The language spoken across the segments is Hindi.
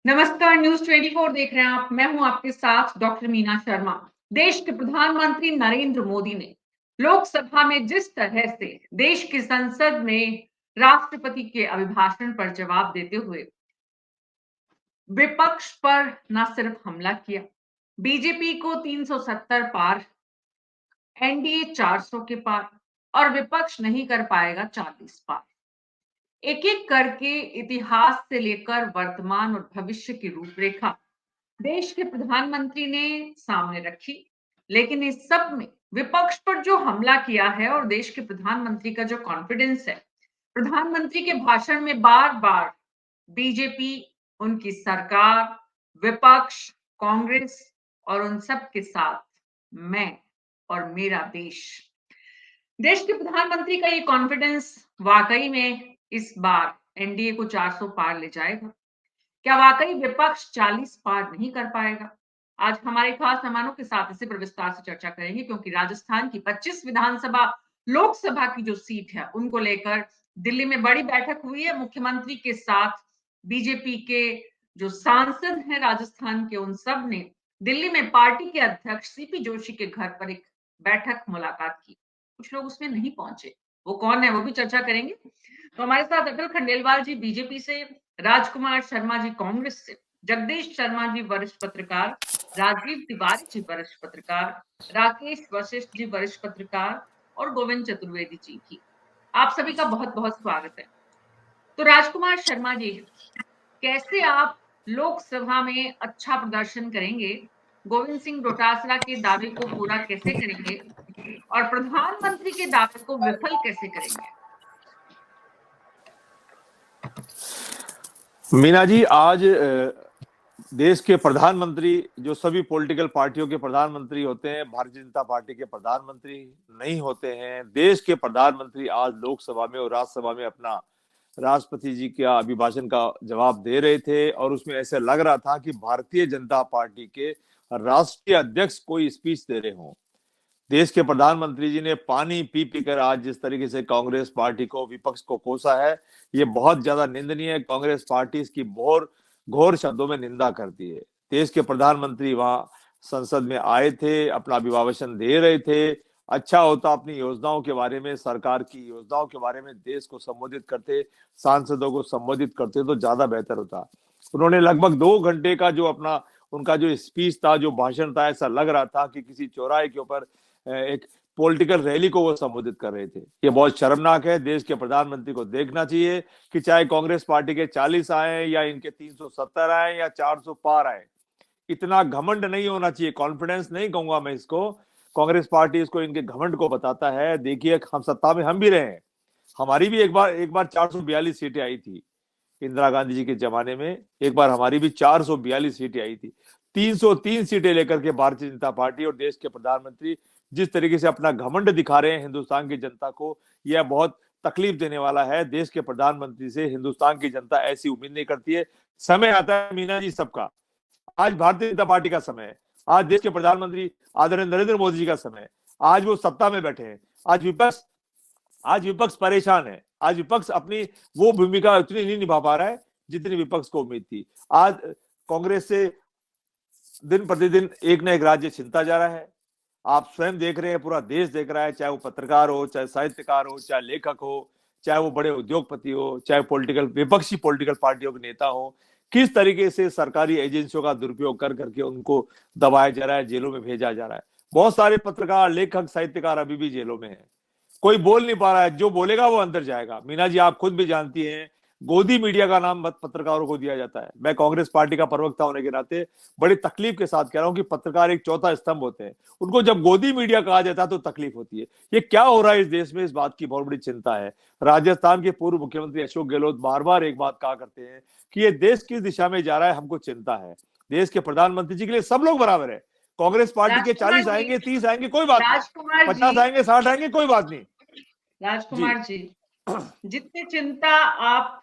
नमस्कार, न्यूज 24 देख रहे हैं आप। मैं हूं आपके साथ डॉक्टर मीना शर्मा। देश के प्रधानमंत्री नरेंद्र मोदी ने लोकसभा में जिस तरह से देश की संसद में राष्ट्रपति के अभिभाषण पर जवाब देते हुए विपक्ष पर न सिर्फ हमला किया, बीजेपी को 370 पार, एनडीए 400 के पार और विपक्ष नहीं कर पाएगा 40 पार। एक एक करके इतिहास से लेकर वर्तमान और भविष्य की रूपरेखा देश के प्रधानमंत्री ने सामने रखी। लेकिन इस सब में विपक्ष पर जो हमला किया है और देश के प्रधानमंत्री का जो कॉन्फिडेंस है, प्रधानमंत्री के भाषण में बार बार बीजेपी, उनकी सरकार, विपक्ष, कांग्रेस और उन सब के साथ मैं और मेरा देश। देश के प्रधानमंत्री का ये कॉन्फिडेंस वाकई में इस बार एनडीए को 400 पार ले जाएगा? क्या वाकई विपक्ष 40 पार नहीं कर पाएगा? आज हमारे खास मेहमानों के साथ इसी पर विस्तार से चर्चा करेंगे, क्योंकि राजस्थान की 25 विधानसभा लोकसभा की जो सीट है उनको लेकर दिल्ली में बड़ी बैठक हुई है। मुख्यमंत्री के साथ बीजेपी के जो सांसद हैं राजस्थान के, उन सब ने दिल्ली में पार्टी के अध्यक्ष सीपी जोशी के घर पर एक बैठक मुलाकात की। कुछ लोग उसमें नहीं पहुंचे, वो कौन है वो भी चर्चा करेंगे। तो हमारे साथ अटल खंडेलवाल जी बीजेपी से, राजकुमार शर्मा जी कांग्रेस से, जगदीश शर्मा जी वरिष्ठ पत्रकार, राजीव तिवारी जी वरिष्ठ पत्रकार, राकेश वशिष्ठ जी वरिष्ठ पत्रकार और गोविंद चतुर्वेदी जी भी। आप सभी का बहुत बहुत स्वागत है। तो राजकुमार शर्मा जी, कैसे आप लोकसभा में अच्छा प्रदर्शन करेंगे, गोविंद सिंह डोटासरा के दावे को पूरा कैसे करेंगे और प्रधानमंत्री के दावे को विफल कैसे करेंगे? मीना जी, आज देश के प्रधानमंत्री, जो सभी पॉलिटिकल पार्टियों के प्रधानमंत्री होते हैं, भारतीय जनता पार्टी के प्रधानमंत्री नहीं होते हैं। देश के प्रधानमंत्री आज लोकसभा में और राज्यसभा में अपना राष्ट्रपति जी के अभिभाषण का जवाब दे रहे थे और उसमें ऐसे लग रहा था कि भारतीय जनता पार्टी के राष्ट्रीय अध्यक्ष कोई स्पीच दे रहे हों। देश के प्रधानमंत्री जी ने पानी पी पी कर आज जिस तरीके से कांग्रेस पार्टी को, विपक्ष को कोसा है, ये बहुत ज्यादा निंदनीय है। कांग्रेस पार्टी इसकी घोर घोर शब्दों में निंदा करती है। देश के प्रधानमंत्री वहां संसद में आए थे, अपना अभिभाषण दे रहे थे। अच्छा होता अपनी योजनाओं के बारे में, सरकार की योजनाओं के बारे में देश को संबोधित करते, सांसदों को संबोधित करते तो ज्यादा बेहतर होता। उन्होंने लगभग 2 घंटे का जो अपना उनका जो स्पीच था, जो भाषण था, ऐसा लग रहा था कि किसी चौराहे के ऊपर एक पॉलिटिकल रैली को वो संबोधित कर रहे थे। ये बहुत शर्मनाक है। देश के प्रधानमंत्री को देखना चाहिए कि चाहे कांग्रेस पार्टी के 40 आए या इनके 370 आए या 400 पार आए, इतना घमंड नहीं होना चाहिए। कॉन्फिडेंस नहीं कहूंगा मैं इसको, कांग्रेस पार्टी इसको इनके घमंड को बताता है। देखिए, हम सत्ता में हम भी रहे हैं, हमारी भी एक बार 442 सीटें आई थी इंदिरा गांधी जी के जमाने में। एक बार हमारी भी 442 सीटें आई थी। 303 सीटें लेकर के भारतीय जनता पार्टी और देश के प्रधानमंत्री जिस तरीके से अपना घमंड दिखा रहे हैं हिंदुस्तान की जनता को, यह बहुत तकलीफ देने वाला है। देश के प्रधानमंत्री से हिंदुस्तान की जनता ऐसी उम्मीद नहीं करती है। समय आता है मीना जी सबका। आज भारतीय जनता पार्टी का समय है, आज देश के प्रधानमंत्री आदरणीय नरेंद्र मोदी जी का समय है। आज वो सत्ता में बैठे हैं। आज विपक्ष परेशान है। आज विपक्ष अपनी वो भूमिका उतनी नहीं निभा पा रहा है जितनी विपक्ष को उम्मीद थी। आज कांग्रेस से दिन प्रतिदिन एक न एक राज्य छिनता जा रहा है। आप स्वयं देख रहे हैं, पूरा देश देख रहा है, चाहे वो पत्रकार हो, चाहे साहित्यकार हो, चाहे लेखक हो, चाहे वो बड़े उद्योगपति हो, चाहे विपक्षी पॉलिटिकल पार्टियों के नेता हो, किस तरीके से सरकारी एजेंसियों का दुरुपयोग कर करके उनको दबाया जा रहा है, जेलों में भेजा जा रहा है। बहुत सारे पत्रकार, लेखक, साहित्यकार अभी भी जेलों में है। कोई बोल नहीं पा रहा है, जो बोलेगा वो अंदर जाएगा। मीना जी, आप खुद भी जानती हैं, गोदी मीडिया का नाम पत्रकारों को दिया जाता है। मैं कांग्रेस पार्टी का प्रवक्ता होने के नाते बड़ी तकलीफ के साथ कह रहा हूं कि पत्रकार एक चौथा स्तंभ होते हैं, उनको जब गोदी मीडिया कहा जाता है तो तकलीफ होती है। ये क्या हो रहा है इस देश में, इस बात की बहुत बड़ी चिंता है। राजस्थान के पूर्व मुख्यमंत्री अशोक गहलोत बार बार एक बात कहा करते हैं कि ये देश किस दिशा में जा रहा है, हमको चिंता है। देश के प्रधानमंत्री जी के लिए सब लोग बराबर है। कांग्रेस पार्टी के 40 आएंगे, 30 आएंगे, कोई बात नहीं, 50 आएंगे, 60 आएंगे, कोई बात नहीं। राजकुमार जी, जितनी चिंता आप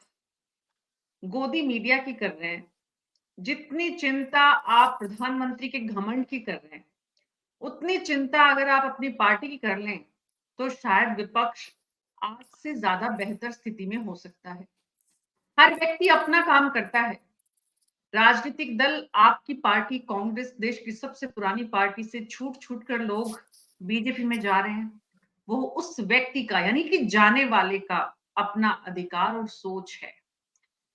गोदी मीडिया की कर रहे हैं, जितनी चिंता आप प्रधानमंत्री के घमंड की कर रहे हैं, उतनी चिंता अगर आप अपनी पार्टी की कर लें तो शायद विपक्ष आज से ज्यादा बेहतर स्थिति में हो सकता है। हर व्यक्ति अपना काम करता है, राजनीतिक दल आपकी पार्टी कांग्रेस देश की सबसे पुरानी पार्टी से छूट कर लोग बीजेपी में जा रहे हैं, वो उस व्यक्ति का यानी कि जाने वाले का अपना अधिकार और सोच है।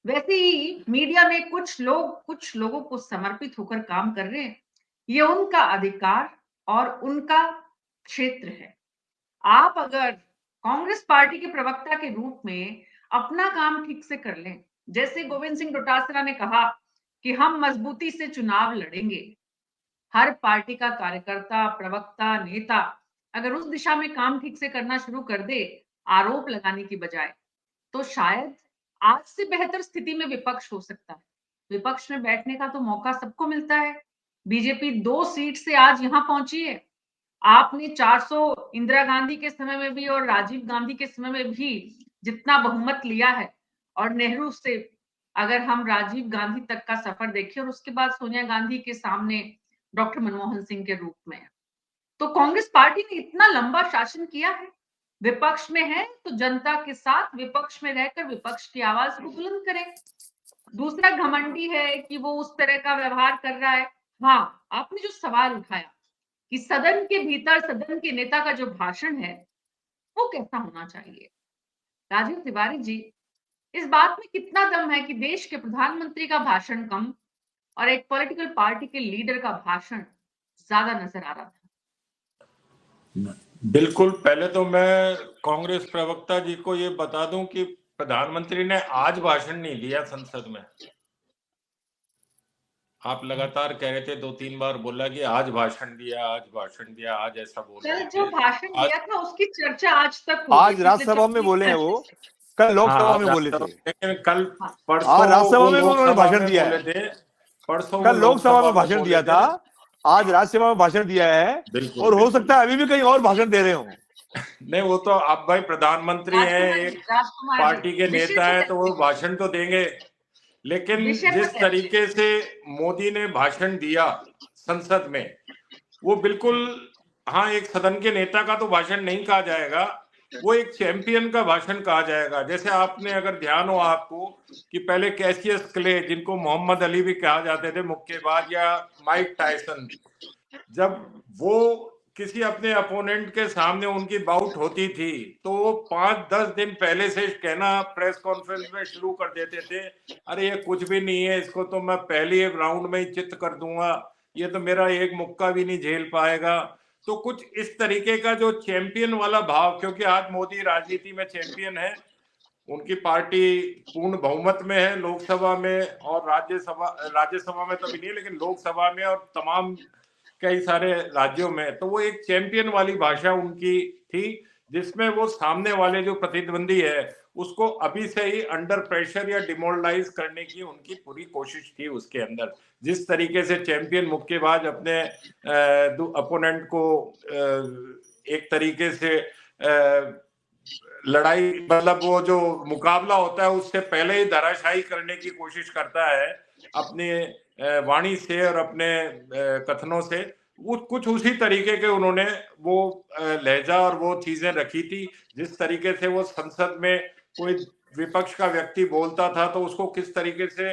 वैसे ही मीडिया में कुछ लोगों को समर्पित होकर काम कर रहे हैं, ये उनका अधिकार और उनका क्षेत्र है। आप अगर कांग्रेस पार्टी के प्रवक्ता के रूप में अपना काम ठीक से कर लें, जैसे गोविंद सिंह डोटासरा ने कहा कि हम मजबूती से चुनाव लड़ेंगे, हर पार्टी का कार्यकर्ता, प्रवक्ता, नेता अगर उस दिशा में काम ठीक से करना शुरू कर दे, आरोप लगाने की बजाय, तो शायद आज से बेहतर स्थिति में विपक्ष हो सकता है। विपक्ष में बैठने का तो मौका सबको मिलता है। बीजेपी 2 सीट से आज यहां पहुंची है। आपने 400 इंदिरा गांधी के समय में भी और राजीव गांधी के समय में भी जितना बहुमत लिया है, और नेहरू से अगर हम राजीव गांधी तक का सफर देखें और उसके बाद सोनिया गांधी के सामने डॉक्टर मनमोहन सिंह के रूप में, तो कांग्रेस पार्टी ने इतना लंबा शासन किया है। विपक्ष में है तो जनता के साथ विपक्ष में रहकर विपक्ष की आवाज को बुलंद करें। दूसरा, घमंडी है कि वो उस तरह का व्यवहार कर रहा है। हाँ, आपने जो सवाल उठाया कि सदन के भीतर सदन के नेता का जो भाषण है वो कैसा होना चाहिए, राजीव तिवारी जी, इस बात में कितना दम है कि देश के प्रधानमंत्री का भाषण कम और एक पॉलिटिकल पार्टी के लीडर का भाषण ज्यादा नजर आ रहा था? बिल्कुल। पहले तो मैं कांग्रेस प्रवक्ता जी को ये बता दूं कि प्रधानमंत्री ने आज भाषण नहीं दिया संसद में। आप लगातार कह रहे थे, 2-3 बार बोला कि आज भाषण दिया, आज ऐसा बोल रहे थे। जो भाषण दिया था उसकी चर्चा आज तक हो आज राज्यसभा में बोले हैं वो, कल लोकसभा में बोले थे, लेकिन कल परसों राज्यसभा में उन्होंने भाषण दिया है। परसों कल लोकसभा में भाषण दिया था, आज राज्यसभा में भाषण दिया है, और हो सकता है अभी भी कहीं और भाषण दे रहे हो। नहीं, वो तो अब भाई प्रधानमंत्री हैं, एक पार्टी के नेता है, तो वो भाषण तो देंगे। लेकिन जिस तरीके से मोदी ने भाषण दिया संसद में, वो बिल्कुल, हाँ, एक सदन के नेता का तो भाषण नहीं कहा जाएगा, वो एक चैंपियन का भाषण कहा जाएगा। जैसे आपने अगर ध्यान हो आपको कि पहले कैसियस क्ले, जिनको मोहम्मद अली भी कहा जाते थे मुक्केबाज, या माइक टायसन, जब वो किसी अपने अपोनेंट के सामने उनकी बाउट होती थी तो वो 5-10 दिन पहले से कहना प्रेस कॉन्फ्रेंस में शुरू कर देते थे, अरे ये कुछ भी नहीं है, इसको तो मैं पहले राउंड में ही चित्त कर दूंगा, ये तो मेरा एक मुक्का भी नहीं झेल पाएगा। तो कुछ इस तरीके का जो चैंपियन वाला भाव, क्योंकि आज मोदी राजनीति में चैंपियन है, उनकी पार्टी पूर्ण बहुमत में है लोकसभा में और राज्यसभा में तभी नहीं, लेकिन लोकसभा में और तमाम कई सारे राज्यों में, तो वो एक चैंपियन वाली भाषा उनकी थी, जिसमें वो सामने वाले जो प्रतिद्वंदी है उसको अभी से ही अंडर प्रेशर या डिमोरलाइज करने की उनकी पूरी कोशिश थी उसके अंदर। जिस तरीके से चैंपियन मुक्केबाज अपने अपोनेंट को एक तरीके से लड़ाई, मतलब वो जो मुकाबला होता है उससे पहले ही धराशायी करने की कोशिश करता है अपने वाणी से और अपने कथनों से, वो कुछ उसी तरीके के उन्होंने वो लहजा और वो चीजें रखी थी। जिस तरीके से वो संसद में कोई विपक्ष का व्यक्ति बोलता था तो उसको किस तरीके से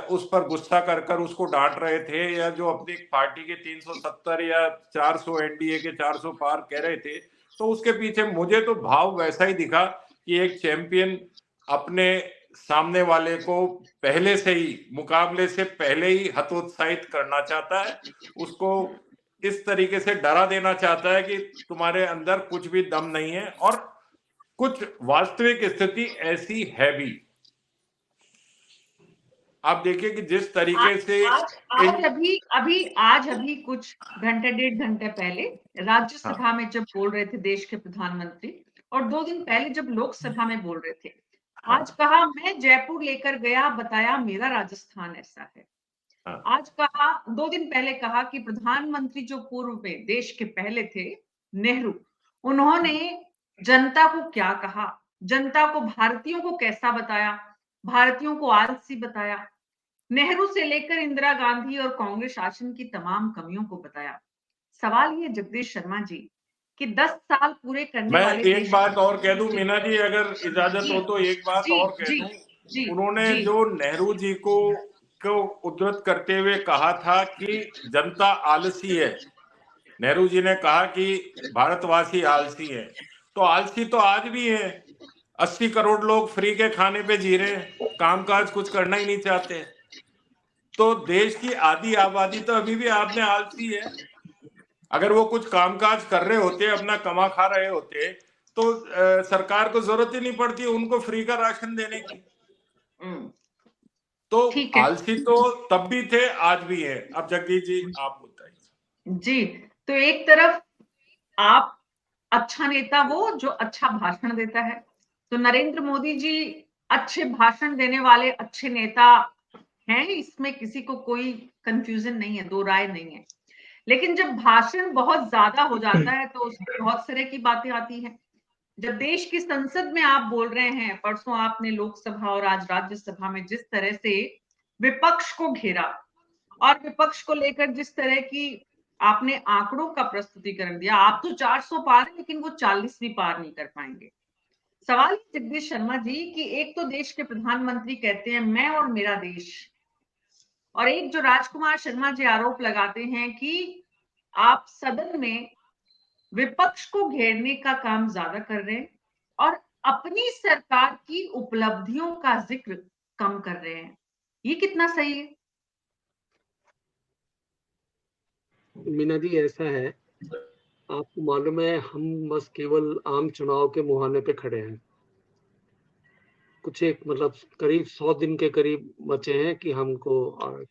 उस पर गुस्सा कर उसको डांट रहे थे, या जो अपनी पार्टी के 370 या 400 एनडीए के 400 पार कह रहे थे, तो उसके पीछे मुझे तो भाव वैसा ही दिखा कि एक चैंपियन अपने सामने वाले को पहले से ही, मुकाबले से पहले ही हतोत्साहित करना चाहता है, उसको इस तरीके से डरा देना चाहता है कि तुम्हारे अंदर कुछ भी दम नहीं है, और कुछ वास्तविक स्थिति ऐसी है भी। आप देखिए कि जिस तरीके से आज अभी कुछ घंटे, 1.5 घंटे पहले राज्यसभा में जब बोल रहे थे देश के प्रधानमंत्री, और 2 दिन पहले जब लोकसभा में बोल रहे थे, आज कहा मैं जयपुर लेकर गया, बताया मेरा राजस्थान ऐसा है। आज कहा, 2 दिन पहले कहा कि प्रधानमंत्री जो पूर्व में देश के पहले थे, नेहरू, उन्होंने जनता को क्या कहा, जनता को, भारतीयों को कैसा बताया, भारतीयों को आलसी बताया। नेहरू से लेकर इंदिरा गांधी और कांग्रेस शासन की तमाम कमियों को बताया। सवाल ये जगदीश शर्मा जी कि 10 साल पूरे करने वाले, मैं एक बात और कह दूं मीना जी, अगर इजाजत हो तो एक बात और कह दूं, उन्होंने जो नेहरू जी को को उद्धृत करते हुए कहा था कि जनता आलसी है। नेहरू जी ने कहा कि भारतवासी आलसी है, तो आलसी तो आज भी है। 80 करोड़ लोग फ्री के खाने पे जी रहे हैं, कामकाज कुछ करना ही नहीं चाहते। तो देश की आधी आबादी तो अभी भी आप में आलसी है। अगर वो कुछ कामकाज कर रहे होते, अपना कमा खा रहे होते, तो सरकार को जरूरत ही नहीं पड़ती उनको फ्री का राशन देने की। तो आलसी तो तब भी थे, आज भी है। अब जगदीश जी आप बताइए। जी, तो एक तरफ आप अच्छा नेता वो जो अच्छा भाषण देता है, तो नरेंद्र मोदी जी अच्छे भाषण देने वाले अच्छे नेता हैं, इसमें किसी को कोई कंफ्यूजन नहीं है, दो राय नहीं है। लेकिन जब भाषण बहुत ज्यादा हो जाता है तो उसमें बहुत तरह की बातें आती हैं। जब देश की संसद में आप बोल रहे हैं, परसों आपने लोकसभा और आज राज्यसभा में जिस तरह से विपक्ष को घेरा और विपक्ष को लेकर जिस तरह की आपने आंकड़ों का प्रस्तुतिकरण दिया, आप तो 400 पार है लेकिन वो 40 भी पार नहीं कर पाएंगे। सवाल जगदीश शर्मा जी कि एक तो देश के प्रधानमंत्री कहते हैं मैं और मेरा देश, और एक जो राजकुमार शर्मा जी आरोप लगाते हैं कि आप सदन में विपक्ष को घेरने का काम ज्यादा कर रहे हैं और अपनी सरकार की उपलब्धियों का जिक्र कम कर रहे हैं। ये कितना सही है? मीना जी, ऐसा है, आपको मालूम है हम बस केवल आम चुनाव के मुहाने पे खड़े हैं। कुछ एक मतलब करीब 100 दिन के करीब बचे हैं कि हमको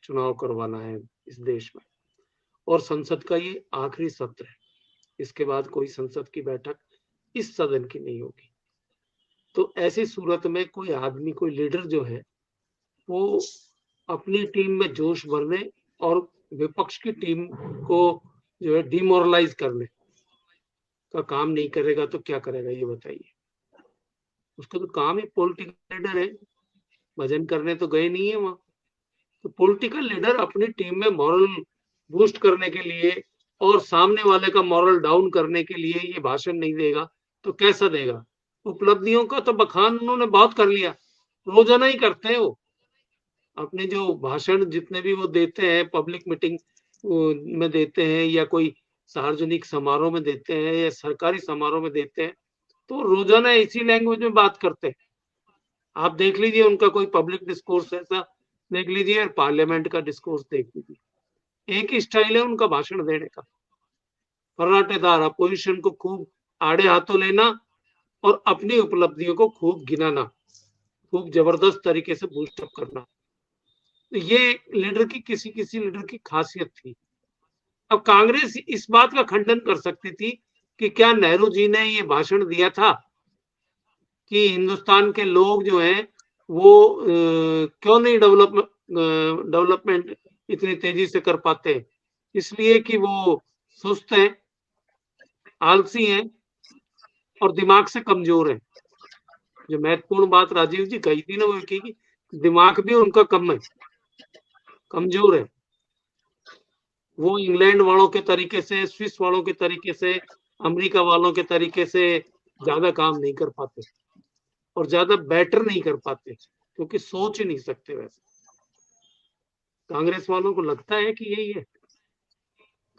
चुनाव करवाना है इस देश में, और संसद का ये आखिरी सत्र है। इसके बाद कोई संसद की बैठक इस सदन की नहीं होगी। तो ऐसी सूरत में कोई आदमी, कोई लीडर जो है वो अपनी टीम में जोश भरने और विपक्ष की टीम को जो है डिमोरलाइज करने का काम नहीं करेगा तो क्या करेगा, ये बताइए। उसका तो काम ही पॉलिटिकल लीडर है, भजन करने तो गए नहीं है वहां। तो पॉलिटिकल लीडर अपनी टीम में मॉरल बूस्ट करने के लिए और सामने वाले का मॉरल डाउन करने के लिए ये भाषण नहीं देगा तो कैसा देगा? उपलब्धियों का तो बखान उन्होंने बहुत कर लिया, रोजाना ही करते हैं वो। अपने जो भाषण जितने भी वो देते हैं, पब्लिक मीटिंग में देते हैं या कोई सार्वजनिक समारोह में देते हैं या सरकारी समारोह में देते हैं, तो रोजाना इसी लैंग्वेज में बात करते हैं। आप देख लीजिए उनका कोई पब्लिक डिस्कोर्स ऐसा देख लीजिए और पार्लियामेंट का डिस्कोर्स देख लीजिए, एक ही स्टाइल है उनका भाषण देने का, फर्राटेदार, अपोजिशन को खूब आड़े हाथों लेना और अपनी उपलब्धियों को खूब गिनाना, खूब जबरदस्त तरीके से बूस्टअप करना। तो ये लीडर की किसी लीडर की खासियत थी। अब कांग्रेस इस बात का खंडन कर सकती थी कि क्या नेहरू जी ने ये भाषण दिया था कि हिंदुस्तान के लोग जो हैं वो क्यों नहीं डेवलपमेंट इतनी तेजी से कर पाते, इसलिए कि वो सुस्त हैं, आलसी हैं और दिमाग से कमजोर हैं। जो महत्वपूर्ण बात राजीव जी कही थी ना, वो की दिमाग भी उनका कम है, कमजोर है। वो इंग्लैंड वालों के तरीके से, स्विस वालों के तरीके से, अमेरिका वालों के तरीके से ज्यादा काम नहीं कर पाते और ज्यादा बेटर नहीं कर पाते क्योंकि सोच ही नहीं सकते। वैसे कांग्रेस वालों को लगता है कि यही है।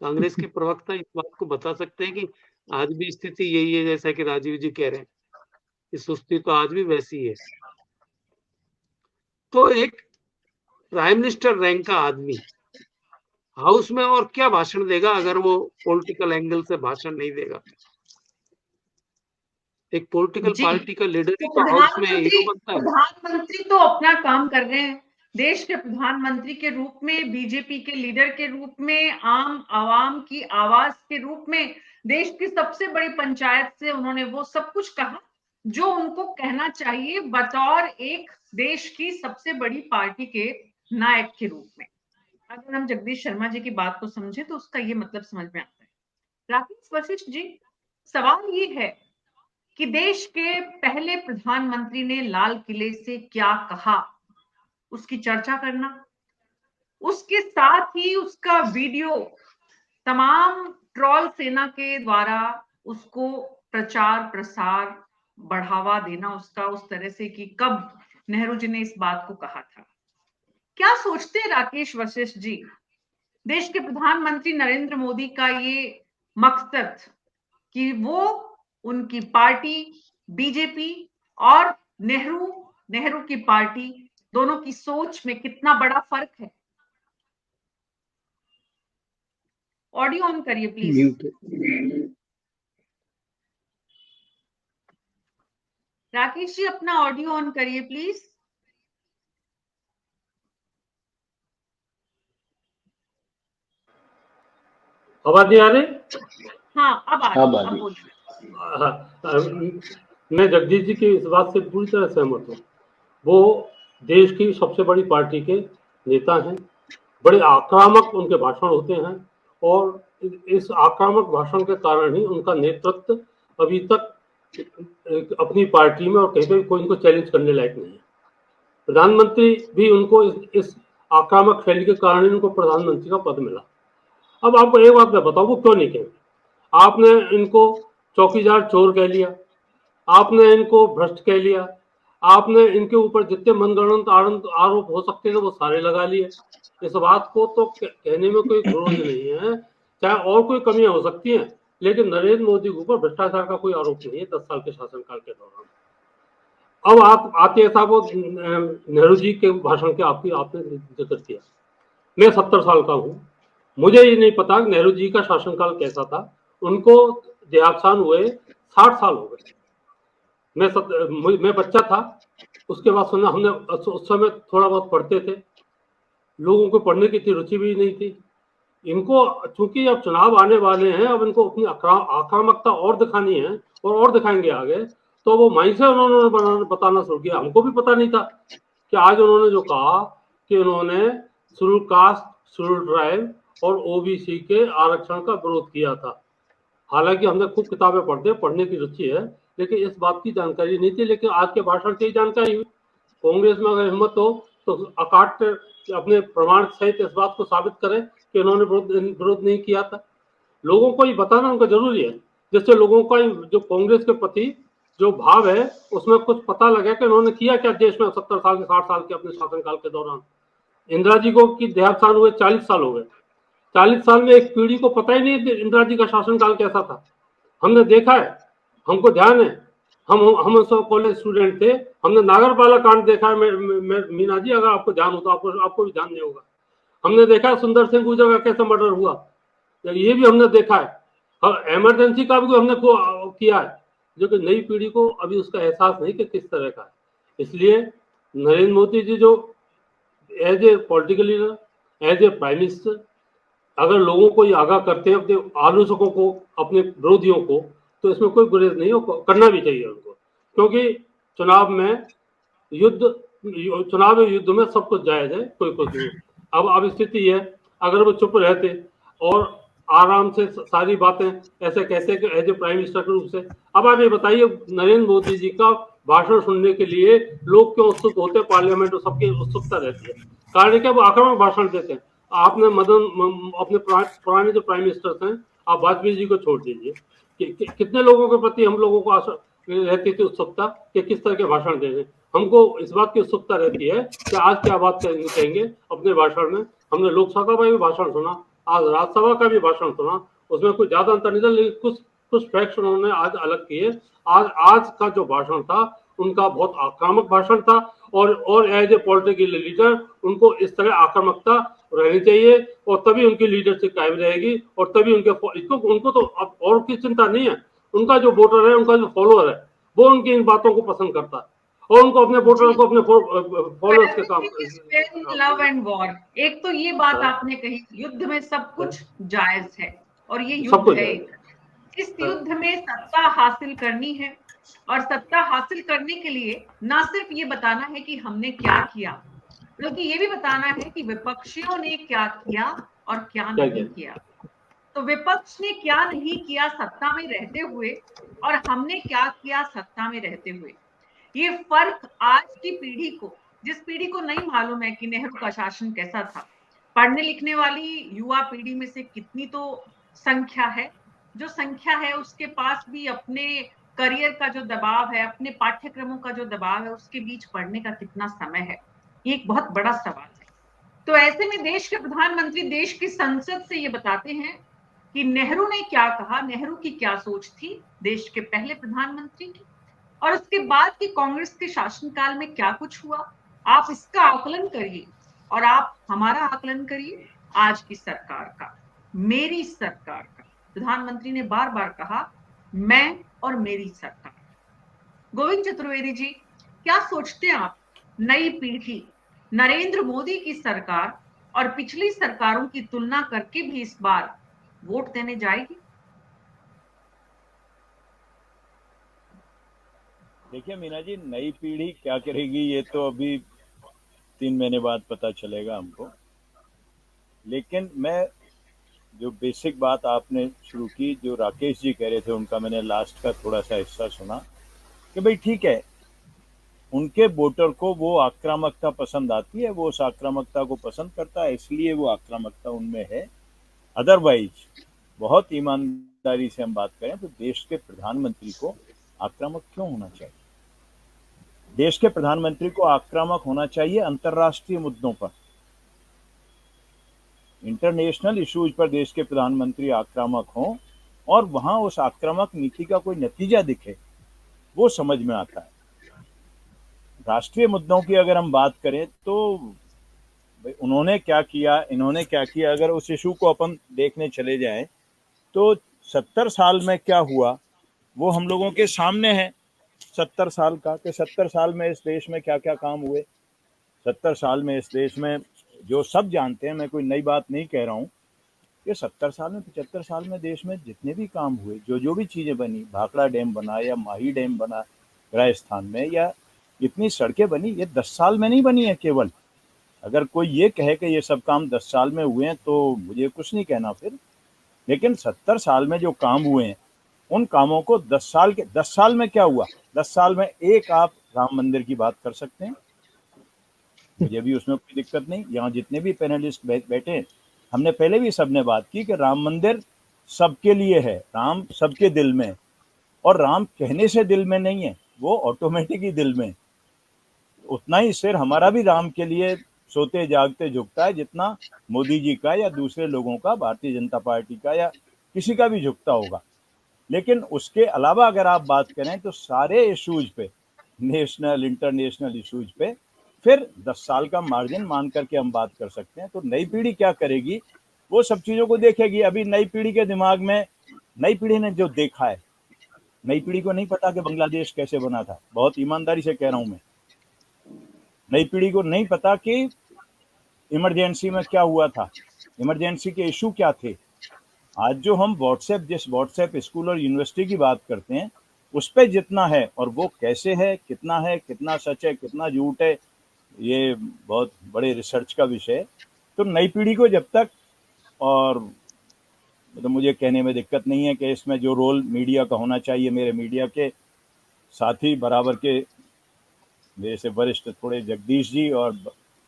कांग्रेस के प्रवक्ता इस बात को बता सकते हैं कि आज भी स्थिति यही है, जैसा कि राजीव जी कह रहे हैं कि सुस्ती तो आज भी वैसी है। तो एक प्राइम मिनिस्टर रैंक का आदमी हाउस में और क्या भाषण देगा अगर वो पॉलिटिकल एंगल से भाषण नहीं देगा? एक पॉलिटिकल पार्टी का लीडर तो हाउस में हीरो बनता है। प्रधानमंत्री तो अपना काम कर रहे हैं, देश के प्रधानमंत्री के रूप में, बीजेपी के लीडर के रूप में, आम आवाम की आवाज के रूप में, देश की सबसे बड़ी पंचायत से उन्होंने वो सब कुछ कहा जो उनको कहना चाहिए बतौर एक देश की सबसे बड़ी पार्टी के नायक के रूप में। अगर हम जगदीश शर्मा जी की बात को समझे तो उसका ये मतलब समझ में आता है। राकेश वशिष्ठ जी, सवाल ये है कि देश के पहले प्रधानमंत्री ने लाल किले से क्या कहा, उसकी चर्चा करना, उसके साथ ही उसका वीडियो तमाम ट्रोल सेना के द्वारा उसको प्रचार प्रसार बढ़ावा देना उसका, उस तरह से कि कब नेहरू जी ने इस बात को कहा था। क्या सोचते हैं राकेश वशिष्ठ जी, देश के प्रधानमंत्री नरेंद्र मोदी का ये मकसद कि वो उनकी पार्टी बीजेपी और नेहरू की पार्टी दोनों की सोच में कितना बड़ा फर्क है? ऑडियो ऑन करिए प्लीज। राकेश जी अपना ऑडियो ऑन करिए प्लीज। आवाज नहीं आ रही? हाँ अब आ रही, अब बोलिए। मैं जगदीश जी की इस बात से पूरी तरह सहमत हूँ। वो देश की सबसे बड़ी पार्टी के नेता हैं, बड़े आक्रामक उनके भाषण होते हैं और इस आक्रामक भाषण के कारण ही उनका नेतृत्व अभी तक अपनी पार्टी में और कहीं पे कोई उनको चैलेंज करने लायक नहीं है। प्रधानमंत्री भी उनको इस आक्रामक शैली के कारण ही उनको प्रधानमंत्री का पद मिला। अब आपको एक बात मैं बताऊं, वो क्यों नहीं कहेंगे? आपने इनको चौकीदार चोर कह लिया, आपने इनको भ्रष्ट कह लिया, आपने इनके ऊपर जितने मनगढ़ंत आरोप हो सकते थे वो सारे लगा लिए। इस बात को तो कहने में कोई गुरोज नहीं है, चाहे और कोई कमियां हो सकती हैं, लेकिन नरेंद्र मोदी के ऊपर भ्रष्टाचार का कोई आरोप नहीं है 10 साल के शासनकाल के दौरान। अब आप आते साहब वो नेहरू जी के भाषण के आपने जिक्र किया। मैं 70 साल का हूँ, मुझे ये नहीं पता कि नेहरू जी का शासनकाल कैसा था। उनको देहावसान हुए 60 साल हो गए। मैं बच्चा था, उसके बाद सुना हमने उस समय थोड़ा बहुत पढ़ते थे, लोगों को पढ़ने की इतनी रुचि भी नहीं थी। इनको चूंकि अब चुनाव आने वाले हैं, अब इनको अपनी आक्रामकता और दिखानी है और दिखाएंगे आगे, तो वो माइंड से उन्होंने बताना शुरू किया। हमको भी पता नहीं था कि आज उन्होंने जो कहा कि उन्होंने शेड्यूल कास्ट, शेड्यूल ट्राइब और ओबीसी के आरक्षण का विरोध किया था। हालांकि हमने खूब किताबें पढ़ने की रुचि है, लेकिन इस बात की जानकारी नहीं थी। लेकिन आज के भाषण से ही जानकारी हुई। कांग्रेस में अगर हिम्मत हो तो अकाट अपने प्रमाण सहित इस बात को साबित करें कि उन्होंने विरोध नहीं किया था। लोगों को ये बताना उनका जरूरी है, जिससे लोगों का जो कांग्रेस के प्रति जो भाव है उसमें कुछ पता लगे कि उन्होंने किया क्या देश में 70 साल के 60 साल के अपने शासनकाल के दौरान। इंदिरा जी को की देहावसान हुए 40 साल हो गए। 40 साल में एक पीढ़ी को पता ही नहीं इंदिरा जी का शासनकाल कैसा था। हमने देखा है, हमको ध्यान है, हम सब कॉलेज स्टूडेंट थे, हमने नागरपाला कांड देखा है। मीना जी, अगर आपको ध्यान हो तो आपको भी ध्यान नहीं होगा। हमने देखा है सुंदर सिंह गुर्जर का कैसे मर्डर हुआ, ये भी हमने देखा है। इमरजेंसी का भी हमने किया है, जो कि नई पीढ़ी को अभी उसका एहसास नहीं कि किस तरह का है। इसलिए नरेंद्र मोदी जी जो as a political leader, as a prime minister, अगर लोगों को ये आगाह करते हैं, अपने आलोचकों को, अपने विरोधियों को, तो इसमें कोई गुरेज नहीं हो, करना भी चाहिए उनको। क्योंकि चुनाव में युद्ध में सब कुछ जायज है, कोई कुछ नहीं। अब स्थिति है, अगर वो चुप रहते और आराम से सारी बातें ऐसे कहते कि एज ए प्राइम मिनिस्टर के रूप से। अब आप ये बताइए, नरेंद्र मोदी जी का भाषण सुनने के लिए लोग क्यों उत्सुक होते हैं? पार्लियामेंट में सबकी उत्सुकता रहती है, कारण क्या वो आक्रामक भाषण देते हैं। आपने अपने पुराने जो प्राइम मिनिस्टर्स हैं, आप वाजपेयी जी को छोड़ दीजिए, कितने लोगों के प्रति हम लोगों को आशा रहती थी, उत्सुकता कि किस तरह के भाषण दे रहे। हमको इस बात की उत्सुकता रहती है कि आज क्या बात कहेंगे अपने भाषण में। हमने लोकसभा का भी भाषण सुना, आज राज्यसभा का भी भाषण सुना, उसमें कुछ ज्यादा अंतर नहीं था, लेकिन कुछ फैक्ट्स उन्होंने आज अलग किए। आज का जो भाषण था उनका बहुत आक्रामक भाषण था, और एज ए पॉलिटिकल लीडर उनको इस तरह आक्रामकता रहनी चाहिए, और तभी उनकी लीडरशिप कायम रहेगी, और तभी उनको तो अब और की चिंता नहीं है। उनका जो वोटर है, उनका जो फॉलोअर है, वो उनकी इन बातों को पसंद करता है, और उनको अपने वोटर को अपने फॉलोअर्स के काम। लव एंड वॉर, एक तो ये बात आपने कही, युद्ध में सब कुछ जायज है, और ये युद्ध है। इस युद्ध में सत्ता हासिल करनी है, और सत्ता हासिल करने के लिए ना सिर्फ ये बताना है कि हमने क्या किया, बल्कि ये भी बताना है कि विपक्षियों ने क्या किया और क्या नहीं किया। तो विपक्ष ने क्या नहीं किया सत्ता में रहते हुए, और हमने क्या किया सत्ता में रहते हुए। ये फर्क आज की पीढ़ी को, जिस पीढ़ी को नहीं मालूम है कि नेहरू का शासन कैसा था, पढ़ने लिखने वाली युवा पीढ़ी में से कितनी तो संख्या है, जो संख्या है उसके पास भी अपने करियर का जो दबाव है, अपने पाठ्यक्रमों का जो दबाव है, उसके बीच पढ़ने का कितना समय है, ये एक बहुत बड़ा सवाल है। तो ऐसे में देश के प्रधानमंत्री देश की संसद से ये बताते हैं कि नेहरू ने क्या कहा, नेहरू की क्या सोच थी, देश के पहले प्रधानमंत्री की, और उसके बाद की कांग्रेस के शासनकाल में क्या कुछ हुआ। आप इसका आकलन करिए और आप हमारा आकलन करिए आज की सरकार का, मेरी सरकार का। प्रधानमंत्री ने बार बार कहा मैं और मेरी सरकार। गोविंद चतुर्वेदी जी, क्या सोचते हैं आप, नई पीढ़ी नरेंद्र मोदी की सरकार और पिछली सरकारों की तुलना करके भी इस बार वोट देने जाएगी? देखिए मीना जी, नई पीढ़ी क्या करेगी ये तो अभी 3 महीने बाद पता चलेगा हमको। लेकिन मैं जो बेसिक बात आपने शुरू की, जो राकेश जी कह रहे थे, उनका मैंने लास्ट का थोड़ा सा हिस्सा सुना कि भाई ठीक है, उनके वोटर को वो आक्रामकता पसंद आती है, वो उस आक्रामकता को पसंद करता है, इसलिए वो आक्रामकता उनमें है। अदरवाइज बहुत ईमानदारी से हम बात करें तो देश के प्रधानमंत्री को आक्रामक क्यों होना चाहिए? देश के प्रधानमंत्री को आक्रामक होना चाहिए अंतर्राष्ट्रीय मुद्दों पर। इंटरनेशनल इश्यूज पर देश के प्रधानमंत्री आक्रामक हों और वहां उस आक्रामक नीति का कोई नतीजा दिखे, वो समझ में आता है। राष्ट्रीय मुद्दों की अगर हम बात करें तो उन्होंने क्या किया, इन्होंने क्या किया, अगर उस इशू को अपन देखने चले जाएं तो 70 साल में क्या हुआ वो हम लोगों के सामने है। 70 साल का, कि 70 साल में इस देश में क्या क्या काम हुए। 70 साल में इस देश में जो सब जानते हैं, मैं कोई नई बात नहीं कह रहा हूँ, कि 70 साल में 75 साल में देश में जितने भी काम हुए, जो भी चीज़ें बनी, भाखड़ा डैम बना या माही डैम बना राजस्थान में, या इतनी सड़कें बनी, ये 10 साल में नहीं बनी है केवल। अगर कोई ये कहे कि ये सब काम 10 साल में हुए हैं तो मुझे कुछ नहीं कहना फिर। लेकिन 70 साल में जो काम हुए हैं उन कामों को 10 साल में क्या हुआ? 10 साल में एक आप राम मंदिर की बात कर सकते हैं, मुझे भी उसमें कोई दिक्कत नहीं। यहाँ जितने भी पैनलिस्ट बैठे हैं, हमने पहले भी सबने बात की कि राम मंदिर सबके लिए है, राम सबके दिल में, और राम कहने से दिल में नहीं है, वो ऑटोमेटिक ही दिल में। उतना ही सिर हमारा भी राम के लिए सोते जागते झुकता है जितना मोदी जी का या दूसरे लोगों का, भारतीय जनता पार्टी का या किसी का भी झुकता होगा। लेकिन उसके अलावा अगर आप बात करें तो सारे इश्यूज पे, नेशनल इंटरनेशनल इश्यूज पे, फिर 10 साल का मार्जिन मान करके हम बात कर सकते हैं। तो नई पीढ़ी क्या करेगी, वो सब चीज़ों को देखेगी। अभी नई पीढ़ी के दिमाग में, नई पीढ़ी ने जो देखा है, नई पीढ़ी को नहीं पता कि बांग्लादेश कैसे बना था, बहुत ईमानदारी से कह रहा हूँ मैं। नई पीढ़ी को नहीं पता कि इमरजेंसी में क्या हुआ था, इमरजेंसी के इशू क्या थे। आज जो हम जिस व्हाट्सएप स्कूल और यूनिवर्सिटी की बात करते हैं, उस पर जितना है और वो कैसे है, कितना सच है, कितना झूठ है, ये बहुत बड़े रिसर्च का विषय है। तो नई पीढ़ी को जब तक, और मतलब मुझे कहने में दिक्कत नहीं है कि इसमें जो रोल मीडिया का होना चाहिए, मेरे मीडिया के साथी बराबर के मेरे से वरिष्ठ थोड़े जगदीश जी और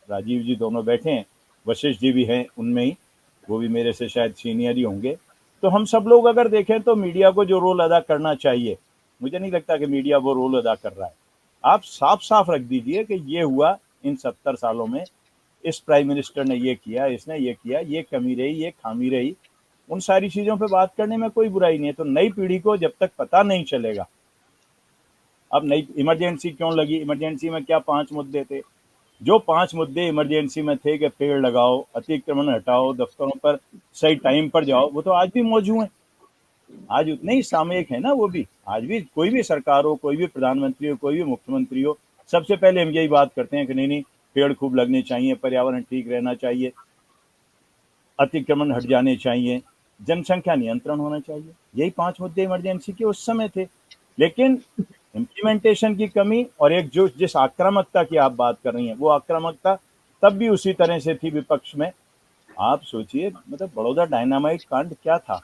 राजीव जी दोनों बैठे हैं, वशिष्ठ जी भी हैं उनमें ही, वो भी मेरे से शायद सीनियर ही होंगे। तो हम सब लोग अगर देखें तो मीडिया को जो रोल अदा करना चाहिए, मुझे नहीं लगता कि मीडिया वो रोल अदा कर रहा है। आप साफ साफ रख दीजिए कि ये हुआ इन 70 सालों में, इस प्राइम मिनिस्टर ने ये किया, इसने ये किया, ये कमी रही, ये खामी रही, उन सारी चीज़ों पे बात करने में कोई बुराई नहीं है। तो नई पीढ़ी को जब तक पता नहीं चलेगा, अब नई इमरजेंसी क्यों लगी, इमरजेंसी में क्या 5 मुद्दे थे, जो 5 मुद्दे इमरजेंसी में थे कि पेड़ लगाओ, अतिक्रमण हटाओ, दफ्तरों पर सही टाइम पर जाओ, वो तो आज भी मौजूद हैं। आज उतने ही सामयिक है ना वो भी। आज भी कोई भी सरकार हो, कोई भी प्रधानमंत्री हो, कोई भी मुख्यमंत्री हो, सबसे पहले हम यही बात करते हैं कि नहीं पेड़ खूब लगने चाहिए, पर्यावरण ठीक रहना चाहिए, अतिक्रमण हट जाने चाहिए, जनसंख्या नियंत्रण होना चाहिए। यही 5 मुद्दे इमरजेंसी के उस समय थे। लेकिन इम्प्लीमेंटेशन की कमी और एक जो जिस आक्रामकता की आप बात कर रही हैं, वो आक्रामकता तब भी उसी तरह से थी विपक्ष में। आप सोचिए, मतलब बड़ौदा डायनामाइट कांड क्या था,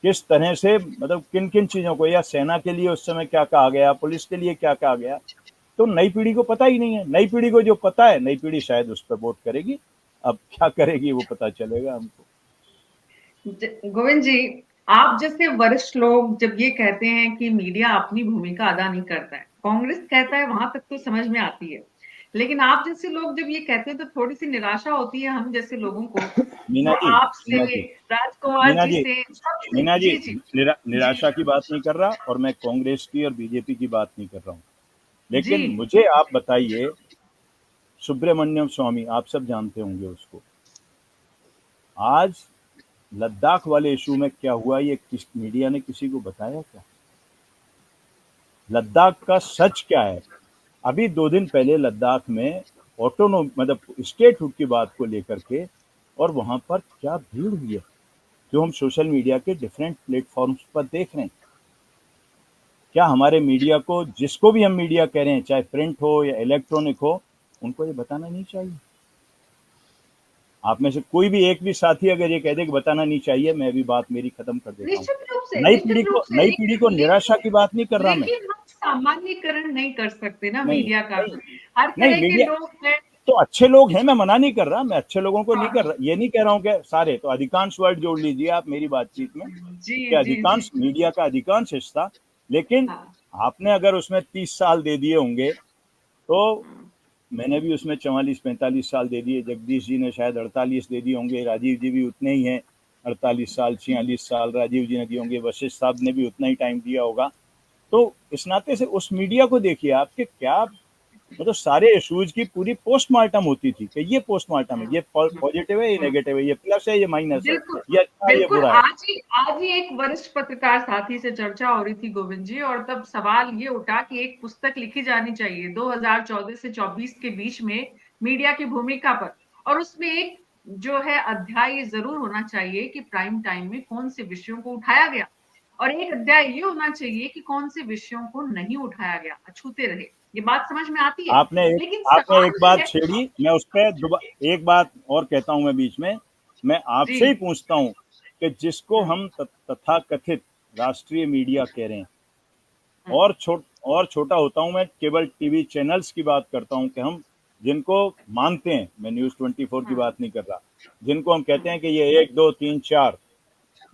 किस तरह से, मतलब किन किन चीज़ों को, या सेना के लिए उस समय क्या कहा गया, पुलिस के लिए क्या कहा गया, तो नई पीढ़ी को पता ही नहीं है। नई पीढ़ी को जो पता है, नई पीढ़ी शायद उस पर वोट करेगी। अब क्या करेगी वो पता चलेगा हमको। गोविंद जी, आप जैसे वरिष्ठ लोग जब ये कहते हैं कि मीडिया अपनी भूमिका अदा नहीं करता है, कांग्रेस कहता है, वहां तक तो समझ में आती है। लेकिन आप जैसे लोग जब ये कहते हैं तो थोड़ी सी निराशा होती है हम जैसे लोगों को। मीना तो जी, आपसे, मीना जी, राजकुमार मीना जी जी, से, सबसे, मीना जी, जी जी निराशा जी की बात नहीं कर रहा और मैं कांग्रेस की और बीजेपी की बात नहीं कर रहा हूँ। जी लेकिन मुझे आप बताइए, सुब्रमण्यम स्वामी, आप सब जानते होंगे उसको, आज लद्दाख वाले इशू में क्या हुआ ये किस मीडिया ने किसी को बताया क्या? लद्दाख का सच क्या है? अभी 2 दिन पहले लद्दाख में ऑटोनोम मतलब स्टेटहुड की बात को लेकर के और वहां पर क्या भीड़ हुई है, जो हम सोशल मीडिया के डिफरेंट प्लेटफॉर्म्स पर देख रहे हैं। क्या हमारे मीडिया को, जिसको भी हम मीडिया कह रहे हैं, चाहे प्रिंट हो या इलेक्ट्रॉनिक हो, उनको ये बताना नहीं चाहिए? आप में से कोई भी एक भी साथी अगर ये कह दे कि बताना नहीं चाहिए, मैं भी बात मेरी खत्म कर देता हूँ। निश्चित रूप से, नई निश्चित पीढ़ी रूप को से, नई पीढ़ी को निराशा की बात नहीं कर रहा मैं। लेकिन हम सामान्यकरण नहीं कर सकते ना नहीं, मीडिया का। नहीं, हर नहीं, तरह के मीडिया लोग हैं। तो अच्छे लोग हैं, मैं मना नहीं कर रहा, मैं अच्छे लोगों को नहीं हाँ, कर रहा, ये नहीं कह रहा हूँ कि सारे, तो अधिकांश वर्ड जोड़ लीजिए आप मेरी बातचीत में, जी कि जी जी, अधिकांश मीडिया का अधिकांश हिस्सा। लेकिन हाँ, आपने अगर उसमें 30 साल दे दिए होंगे, तो मैंने भी उसमें 44-45 साल दे दिए, जगदीश जी ने शायद 48 दे दिए होंगे, राजीव जी भी उतने ही हैं, 48 साल 46 साल राजीव जी ने दिए होंगे, वशिष्ठ साहब ने भी उतना ही टाइम दिया होगा। तो इस नाते से उस मीडिया को देखिए आपके क्या, मतलब सारे इश्यूज की पूरी पोस्टमार्टम होती थी कि ये पोस्टमार्टम है, ये पॉजिटिव है, ये नेगेटिव है, ये प्लस है, ये माइनस है, बिल्कुल ये अच्छा है, ये बिल्कुल। बुरा है। आज ही एक वरिष्ठ पत्रकार साथी से चर्चा हो रही थी गोविंद जी, और तब सवाल ये उठा कि एक पुस्तक लिखी जानी चाहिए 2014 से 24 के बीच में मीडिया की भूमिका पर, और उसमें एक जो है अध्याय ये जरूर होना चाहिए कि प्राइम टाइम में कौन से विषयों को उठाया गया, और एक अध्याय ये होना चाहिए कि कौन से विषयों को नहीं उठाया गया, अछूते रहे। ये बात समझ में आती है। लेकिन आपने सवाल एक ये बात है। छेड़ी, मैं उस पर एक बात और कहता हूं मैं बीच में, मैं जी। आपसे ही पूछता हूं कि जिसको हम्म, हम तथाकथित राष्ट्रीय मीडिया कह रहे हैं, हम्म, और छोटा होता हूं, मैं केवल टीवी चैनल्स की बात करता हूं कि हम जिनको मानते हैं, मैं न्यूज़ 24 की हम्म, बात नहीं कर रहा, जिनको हम कहते हम्म। हैं कि ये 1 2 3 4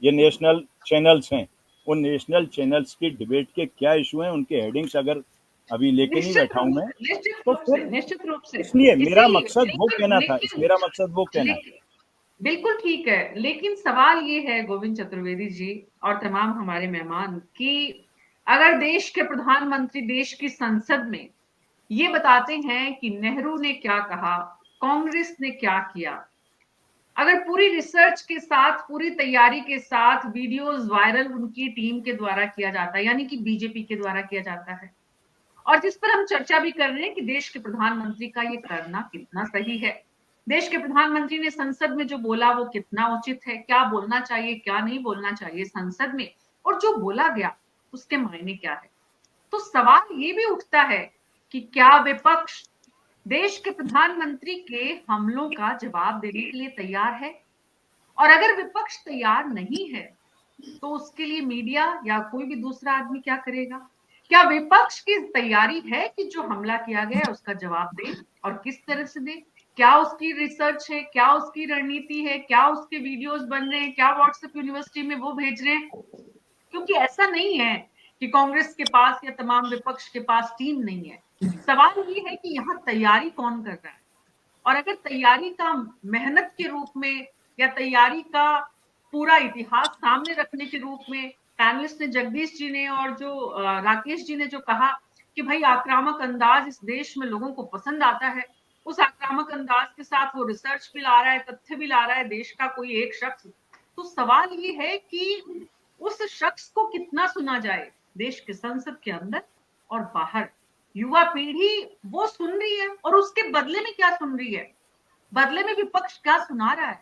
ये नेशनल चैनल्स हैं, उन नेशनल चैनल्स की डिबेट के क्या इशू हैं, उनके हेडिंग्स अगर अभी लेके नहीं बैठा हूं मैं, निश्चित तो रूप से, फिर निश्चित रूप से। इसलिए मेरा इसीलिए, मकसद वो लेकिन कहना था, लेकिन मेरा मकसद वो कहना है। लेकिन बिल्कुल ठीक है, लेकिन सवाल ये है गोविंद चतुर्वेदी जी और तमाम हमारे मेहमान कि अगर देश के प्रधानमंत्री देश की संसद में ये बताते हैं कि नेहरू ने क्या कहा, कांग्रेस ने क्या किया, अगर पूरी रिसर्च के साथ, पूरी तैयारी के साथ वीडियोस वायरल उनकी टीम के द्वारा किया जाता है, यानी कि बीजेपी के द्वारा किया जाता है, और जिस पर हम चर्चा भी कर रहे हैं कि देश के प्रधानमंत्री का ये करना कितना सही है, देश के प्रधानमंत्री ने संसद में जो बोला वो कितना उचित है, क्या बोलना चाहिए क्या नहीं बोलना चाहिए संसद में, और जो बोला गया उसके मायने क्या है। तो सवाल ये भी उठता है कि क्या विपक्ष देश के प्रधानमंत्री के हमलों का जवाब देने के लिए तैयार है, और अगर विपक्ष तैयार नहीं है तो उसके लिए मीडिया या कोई भी दूसरा आदमी क्या करेगा। क्या विपक्ष की तैयारी है कि जो हमला किया गया है उसका जवाब दे, और किस तरह से दे, क्या उसकी रिसर्च है, क्या उसकी रणनीति है, क्या उसके वीडियोस बन रहे हैं, क्या व्हाट्सएप यूनिवर्सिटी में वो भेज रहे हैं। क्योंकि ऐसा नहीं है कि कांग्रेस के पास या तमाम विपक्ष के पास टीम नहीं है, सवाल ये है कि यहाँ तैयारी कौन कर रहा है। और अगर तैयारी का मेहनत के रूप में या तैयारी का पूरा इतिहास सामने रखने के रूप में पैनलिस्ट ने, जगदीश जी ने और जो राकेश जी ने जो कहा कि भाई आक्रामक अंदाज इस देश में लोगों को पसंद आता है, उस आक्रामक अंदाज के साथ वो रिसर्च भी ला रहा है, तथ्य भी ला रहा है, देश का कोई एक शख्स, तो सवाल ये है कि उस शख्स को कितना सुना जाए देश के संसद के अंदर और बाहर। युवा पीढ़ी वो सुन रही है, और उसके बदले में क्या सुन रही है, बदले में विपक्ष क्या सुना रहा है।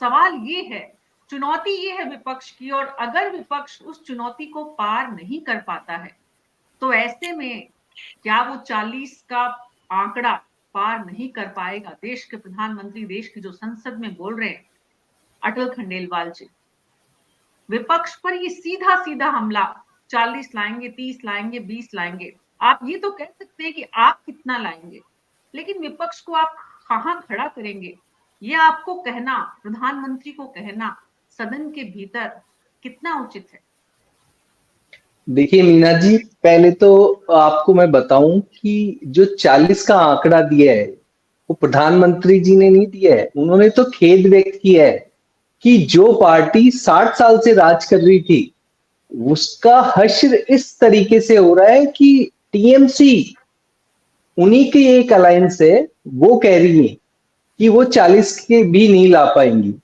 सवाल ये है, चुनौती ये है विपक्ष की, और अगर विपक्ष उस चुनौती को पार नहीं कर पाता है तो ऐसे में क्या वो 40 का आंकड़ा पार नहीं कर पाएगा। देश के प्रधानमंत्री देश की जो संसद में बोल रहे हैं, अटल खंडेलवाल जी, विपक्ष पर ये सीधा सीधा हमला, 40 लाएंगे, 30 लाएंगे, 20 लाएंगे, आप ये तो कह सकते हैं कि आप कितना लाएंगे, लेकिन विपक्ष को आप कहां खड़ा करेंगे, ये आपको कहना, प्रधानमंत्री को कहना सदन के भीतर कितना उचित है। देखिए मीना जी, पहले तो आपको मैं बताऊं कि जो 40 का आंकड़ा दिया है वो प्रधानमंत्री जी ने नहीं दिया है, उन्होंने तो खेद व्यक्त किया है कि जो पार्टी 60 साल से राज कर रही थी उसका हश्र इस तरीके से हो रहा है कि टीएमसी उन्हीं की एक अलायंस है, वो कह रही है कि वो 40 के भी नहीं ला पाएंगी।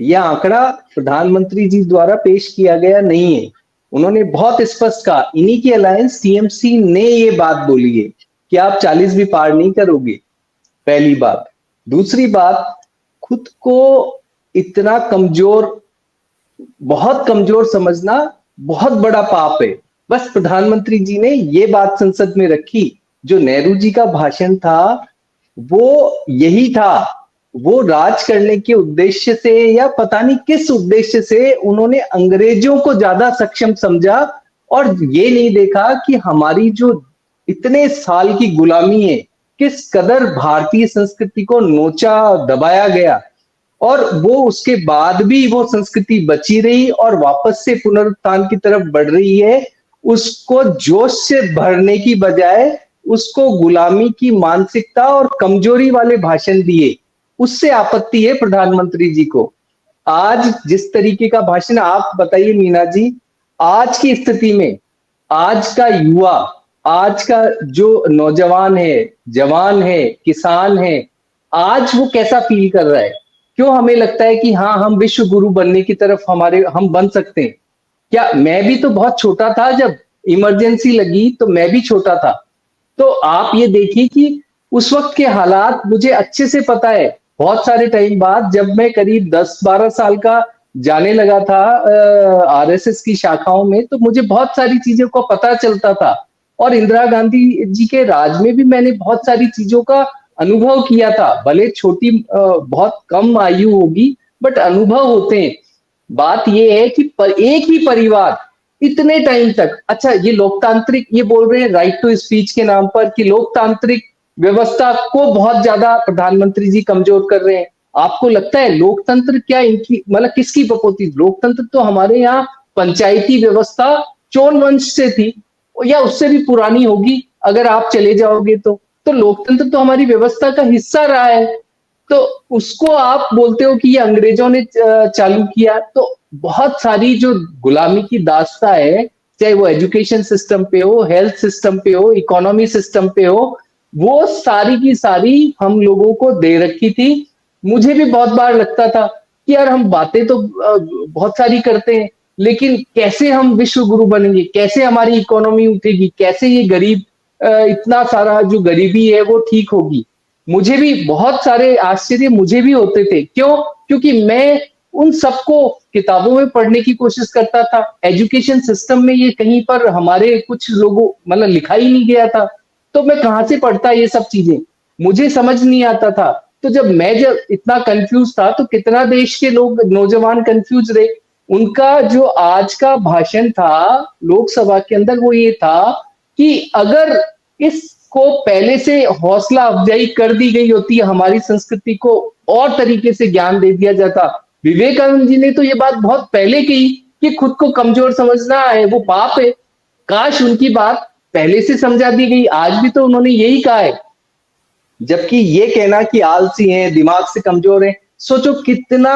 यह आंकड़ा प्रधानमंत्री जी द्वारा पेश किया गया नहीं है, उन्होंने बहुत स्पष्ट कहा, इन्हीं की अलायंस टीएमसी ने ये बात बोली है कि आप 40 भी पार नहीं करोगे। पहली बात। दूसरी बात, खुद को इतना कमजोर, बहुत कमजोर समझना बहुत बड़ा पाप है। बस प्रधानमंत्री जी ने ये बात संसद में रखी, जो नेहरू जी का भाषण था वो यही था, वो राज करने के उद्देश्य से या पता नहीं किस उद्देश्य से उन्होंने अंग्रेजों को ज्यादा सक्षम समझा और ये नहीं देखा कि हमारी जो इतने साल की गुलामी है, किस कदर भारतीय संस्कृति को नोचा दबाया गया, और वो उसके बाद भी वो संस्कृति बची रही और वापस से पुनरुत्थान की तरफ बढ़ रही है। उसको जोश से भरने की बजाय उसको गुलामी की मानसिकता और कमजोरी वाले भाषण दिए, उससे आपत्ति है प्रधानमंत्री जी को। आज जिस तरीके का भाषण, आप बताइए मीना जी, आज की स्थिति में आज का युवा, आज का जो नौजवान है, जवान है, किसान है, आज वो कैसा फील कर रहा है? क्यों हमें लगता है कि हाँ हम विश्व गुरु बनने की तरफ हम बन सकते हैं? क्या मैं भी तो बहुत छोटा था जब इमरजेंसी लगी, तो मैं भी छोटा था। तो आप ये देखिए कि उस वक्त के हालात मुझे अच्छे से पता है। बहुत सारे टाइम बाद जब मैं करीब 10-12 साल का जाने लगा था आरएसएस की शाखाओं में, तो मुझे बहुत सारी चीजों को पता चलता था और इंदिरा गांधी जी के राज में भी मैंने बहुत सारी चीजों का अनुभव किया था। भले छोटी बहुत कम आयु होगी, बट अनुभव होते हैं। बात ये है कि एक ही परिवार इतने टाइम तक, अच्छा ये लोकतांत्रिक, ये बोल रहे हैं राइट टू स्पीच के नाम पर कि लोकतांत्रिक व्यवस्था को बहुत ज्यादा प्रधानमंत्री जी कमजोर कर रहे हैं। आपको लगता है लोकतंत्र क्या इनकी, मतलब किसकी बपोती? लोकतंत्र तो हमारे यहाँ पंचायती व्यवस्था चोल वंश से थी या उससे भी पुरानी होगी अगर आप चले जाओगे तो लोकतंत्र तो हमारी व्यवस्था का हिस्सा रहा है। तो उसको आप बोलते हो कि ये अंग्रेजों ने चालू किया। तो बहुत सारी जो गुलामी की दास्ता है, चाहे वो एजुकेशन सिस्टम पे हो, हेल्थ सिस्टम पे हो, इकोनॉमी सिस्टम पे हो, वो सारी की सारी हम लोगों को दे रखी थी। मुझे भी बहुत बार लगता था कि यार हम बातें तो बहुत सारी करते हैं, लेकिन कैसे हम विश्व गुरु बनेंगे, कैसे हमारी इकोनॉमी उठेगी, कैसे ये गरीब इतना सारा जो गरीबी है वो ठीक होगी। मुझे भी बहुत सारे आश्चर्य मुझे भी होते थे। क्यों? क्योंकि मैं उन सबको किताबों में पढ़ने की कोशिश करता था। एजुकेशन सिस्टम में ये कहीं पर हमारे कुछ लोगों मतलब लिखा ही नहीं गया था, तो मैं कहां से पढ़ता ये सब चीजें, मुझे समझ नहीं आता था। तो जब इतना कंफ्यूज था, तो कितना देश के लोग नौजवान कंफ्यूज रहे। उनका जो आज का भाषण था लोकसभा के अंदर, वो ये था कि अगर इसको पहले से हौसला अफजाई कर दी गई होती, हमारी संस्कृति को और तरीके से ज्ञान दे दिया जाता। विवेकानंद जी ने तो ये बात बहुत पहले कही कि खुद को कमजोर समझना है वो पाप है। काश उनकी बात पहले से समझा दी गई। आज भी तो उन्होंने यही कहा है, जबकि ये कहना कि आलसी हैं, दिमाग से कमजोर हैं, सोचो कितना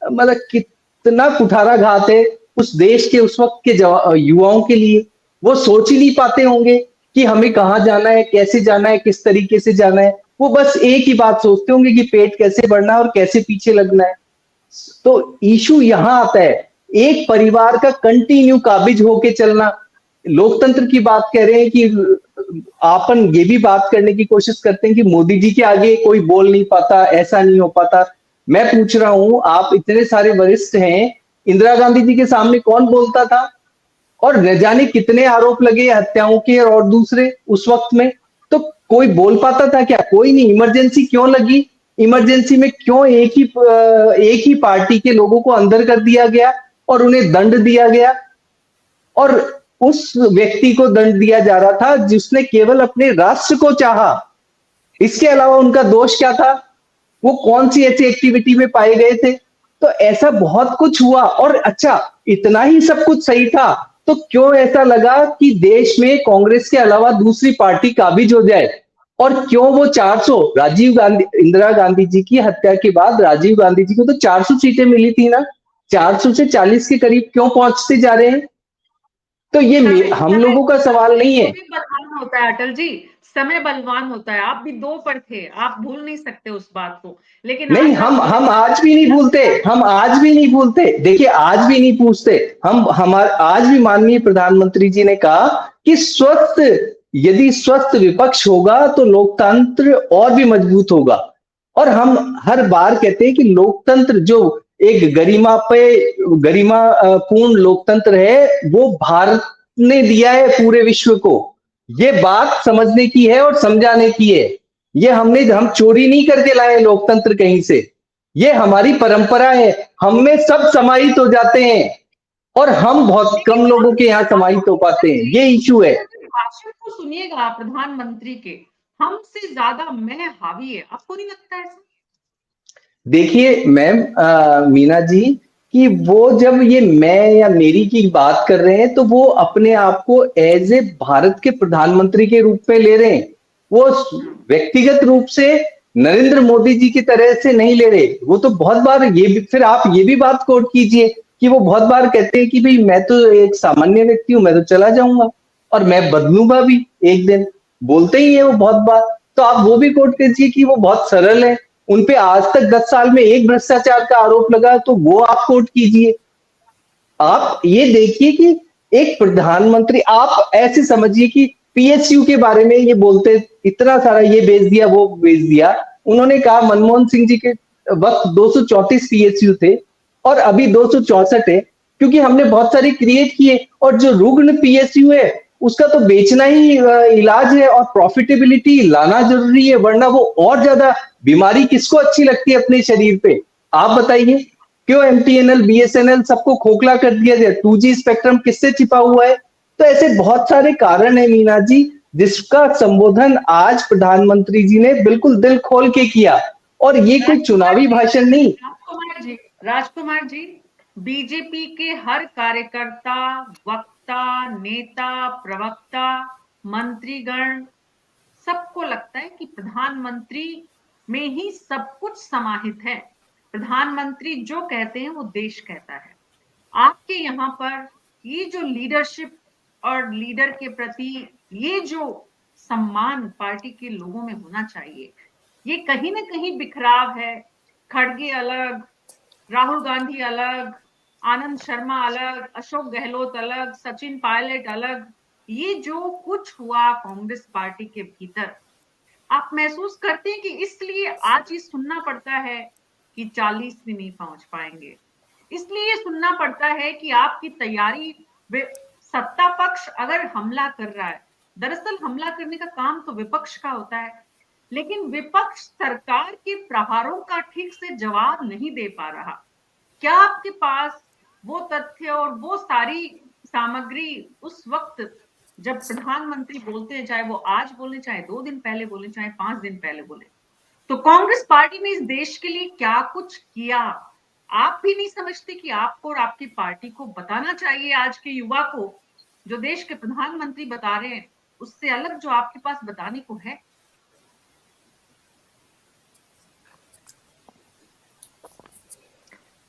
मतलब कितना कुठाराघात है उस देश के उस वक्त के युवाओं के लिए। वो सोच ही नहीं पाते होंगे कि हमें कहाँ जाना है, कैसे जाना है, किस तरीके से जाना है। वो बस एक ही बात सोचते होंगे कि पेट कैसे बढ़ना है और कैसे पीछे लगना है। तो इशू यहां आता है, एक परिवार का कंटिन्यू काबिज होके चलना। लोकतंत्र की बात कह रहे हैं कि आपन ये भी बात करने की कोशिश करते हैं कि मोदी जी के आगे कोई बोल नहीं पाता, ऐसा नहीं हो पाता। मैं पूछ रहा हूं, आप इतने सारे वरिष्ठ हैं, इंदिरा गांधी जी के सामने कौन बोलता था? और न जाने कितने आरोप लगे हत्याओं के और दूसरे उस वक्त में, तो कोई बोल पाता था क्या? कोई नहीं। इमरजेंसी क्यों लगी? इमरजेंसी में क्यों एक ही पार्टी के लोगों को अंदर कर दिया गया और उन्हें दंड दिया गया? और उस व्यक्ति को दंड दिया जा रहा था जिसने केवल अपने राष्ट्र को चाहा। इसके अलावा उनका दोष क्या था? वो कौन सी ऐसी एक्टिविटी में पाए गए थे? तो ऐसा बहुत कुछ हुआ। और अच्छा, इतना ही सब कुछ सही था तो क्यों ऐसा लगा कि देश में कांग्रेस के अलावा दूसरी पार्टी काबिज हो जाए? और क्यों वो 400, राजीव गांधी, इंदिरा गांधी जी की हत्या के बाद राजीव गांधी जी को तो 400 सीटें मिली थी ना, 400 से 40 के करीब क्यों पहुंचते जा रहे हैं? तो ये हम लोगों का सवाल नहीं है। बलवान होता है अटल जी, समय बलवान होता है। आप भी 2 पर थे, आप भूल नहीं सकते उस बात को। लेकिन नहीं, हम आज भी नहीं भूलते, हम आज भी नहीं भूलते। देखिए, आज भी नहीं पूछते हम आज भी माननीय प्रधानमंत्री जी ने कहा कि यदि स्वस्थ विपक्ष होगा तो लोकतंत्र और भी मजबूत होगा। और हम हर बार कहते हैं कि लोकतंत्र जो एक गरिमा पूर्ण लोकतंत्र है, वो भारत ने दिया है पूरे विश्व को। ये बात समझने की है और समझाने की है। ये हम चोरी नहीं करके लाए लोकतंत्र कहीं से, ये हमारी परंपरा है। हम में सब समाहित हो जाते हैं और हम बहुत कम लोगों के यहाँ समाहित हो पाते हैं, ये इशू है। भाषण को सुनिएगा प्रधानमंत्री के, हमसे ज्यादा मैं हावी है, आपको नहीं लगता ऐसा? देखिए मैम, मीना जी, कि वो जब ये मैं या मेरी की बात कर रहे हैं तो वो अपने आप को एज ए भारत के प्रधानमंत्री के रूप में ले रहे हैं। वो व्यक्तिगत रूप से नरेंद्र मोदी जी की तरह से नहीं ले रहे। वो तो बहुत बार फिर आप ये भी बात कोट कीजिए कि वो बहुत बार कहते हैं कि भाई मैं तो एक सामान्य व्यक्ति हूं, मैं तो चला जाऊंगा और मैं बदलूंगा भी एक दिन, बोलते ही है वो बहुत बार। तो आप वो भी कोट कीजिए कि वो बहुत सरल है, उनपे आज तक 10 साल में एक भ्रष्टाचार का आरोप लगा, तो वो आप कोट कीजिए। आप ये देखिए कि एक प्रधानमंत्री, आप ऐसे समझिए कि पीएसयू के बारे में ये बोलते, इतना सारा ये बेच दिया वो बेच दिया। उन्होंने कहा मनमोहन सिंह जी के वक्त 234 पीएसयू थे और अभी 264 है, क्योंकि हमने बहुत सारे क्रिएट किए। और जो रुग्ण पीएसयू है उसका तो बेचना ही इलाज है और प्रॉफिटेबिलिटी लाना जरूरी है, वरना वो और ज्यादा बीमारी किसको अच्छी लगती है अपने शरीर पे? आप बताइए, क्यों एमटीएनएल, बीएसएनएल सबको खोखला कर दिया जाए? 2G स्पेक्ट्रम किससे छिपा हुआ है? तो ऐसे बहुत सारे कारण है मीना जी, जिसका संबोधन आज प्रधानमंत्री जी ने बिल्कुल दिल खोल के किया, और ये कोई चुनावी भाषण नहीं। राजकुमार जी, बीजेपी के हर कार्यकर्ता, वक्ता, नेता, प्रवक्ता, मंत्रीगण, सबको लगता है कि प्रधानमंत्री में ही सब कुछ समाहित है। प्रधानमंत्री जो कहते हैं वो देश कहता है। आपके यहाँ पर ये जो लीडरशिप और लीडर के प्रति ये जो सम्मान पार्टी के लोगों में होना चाहिए, ये कहीं ना कहीं बिखराव है। खड़गे अलग, राहुल गांधी अलग, आनंद शर्मा अलग, अशोक गहलोत अलग, सचिन पायलट अलग, ये जो कुछ हुआ कांग्रेस पार्टी के भीतर, आप महसूस करते हैं कि इसलिए आज ये सुनना पड़ता है कि 40 भी नहीं पहुंच पाएंगे? इसलिए ये सुनना पड़ता है कि आपकी तैयारी, सत्ता पक्ष अगर हमला कर रहा है, दरअसल हमला करने का काम तो विपक्ष का होता है, लेकिन विपक्ष सरकार के प्रहारों का ठीक से जवाब नहीं दे पा रहा। क्या आपके पास वो तथ्य और वो सारी सामग्री उस वक्त जब प्रधानमंत्री बोलते हैं, चाहे वो आज बोले, चाहे 2 दिन पहले बोले, चाहे 5 दिन पहले बोले, तो कांग्रेस पार्टी ने इस देश के लिए क्या कुछ किया, आप भी नहीं समझते कि आपको और आपकी पार्टी को बताना चाहिए आज के युवा को? जो देश के प्रधानमंत्री बता रहे हैं उससे अलग जो आपके पास बताने को है।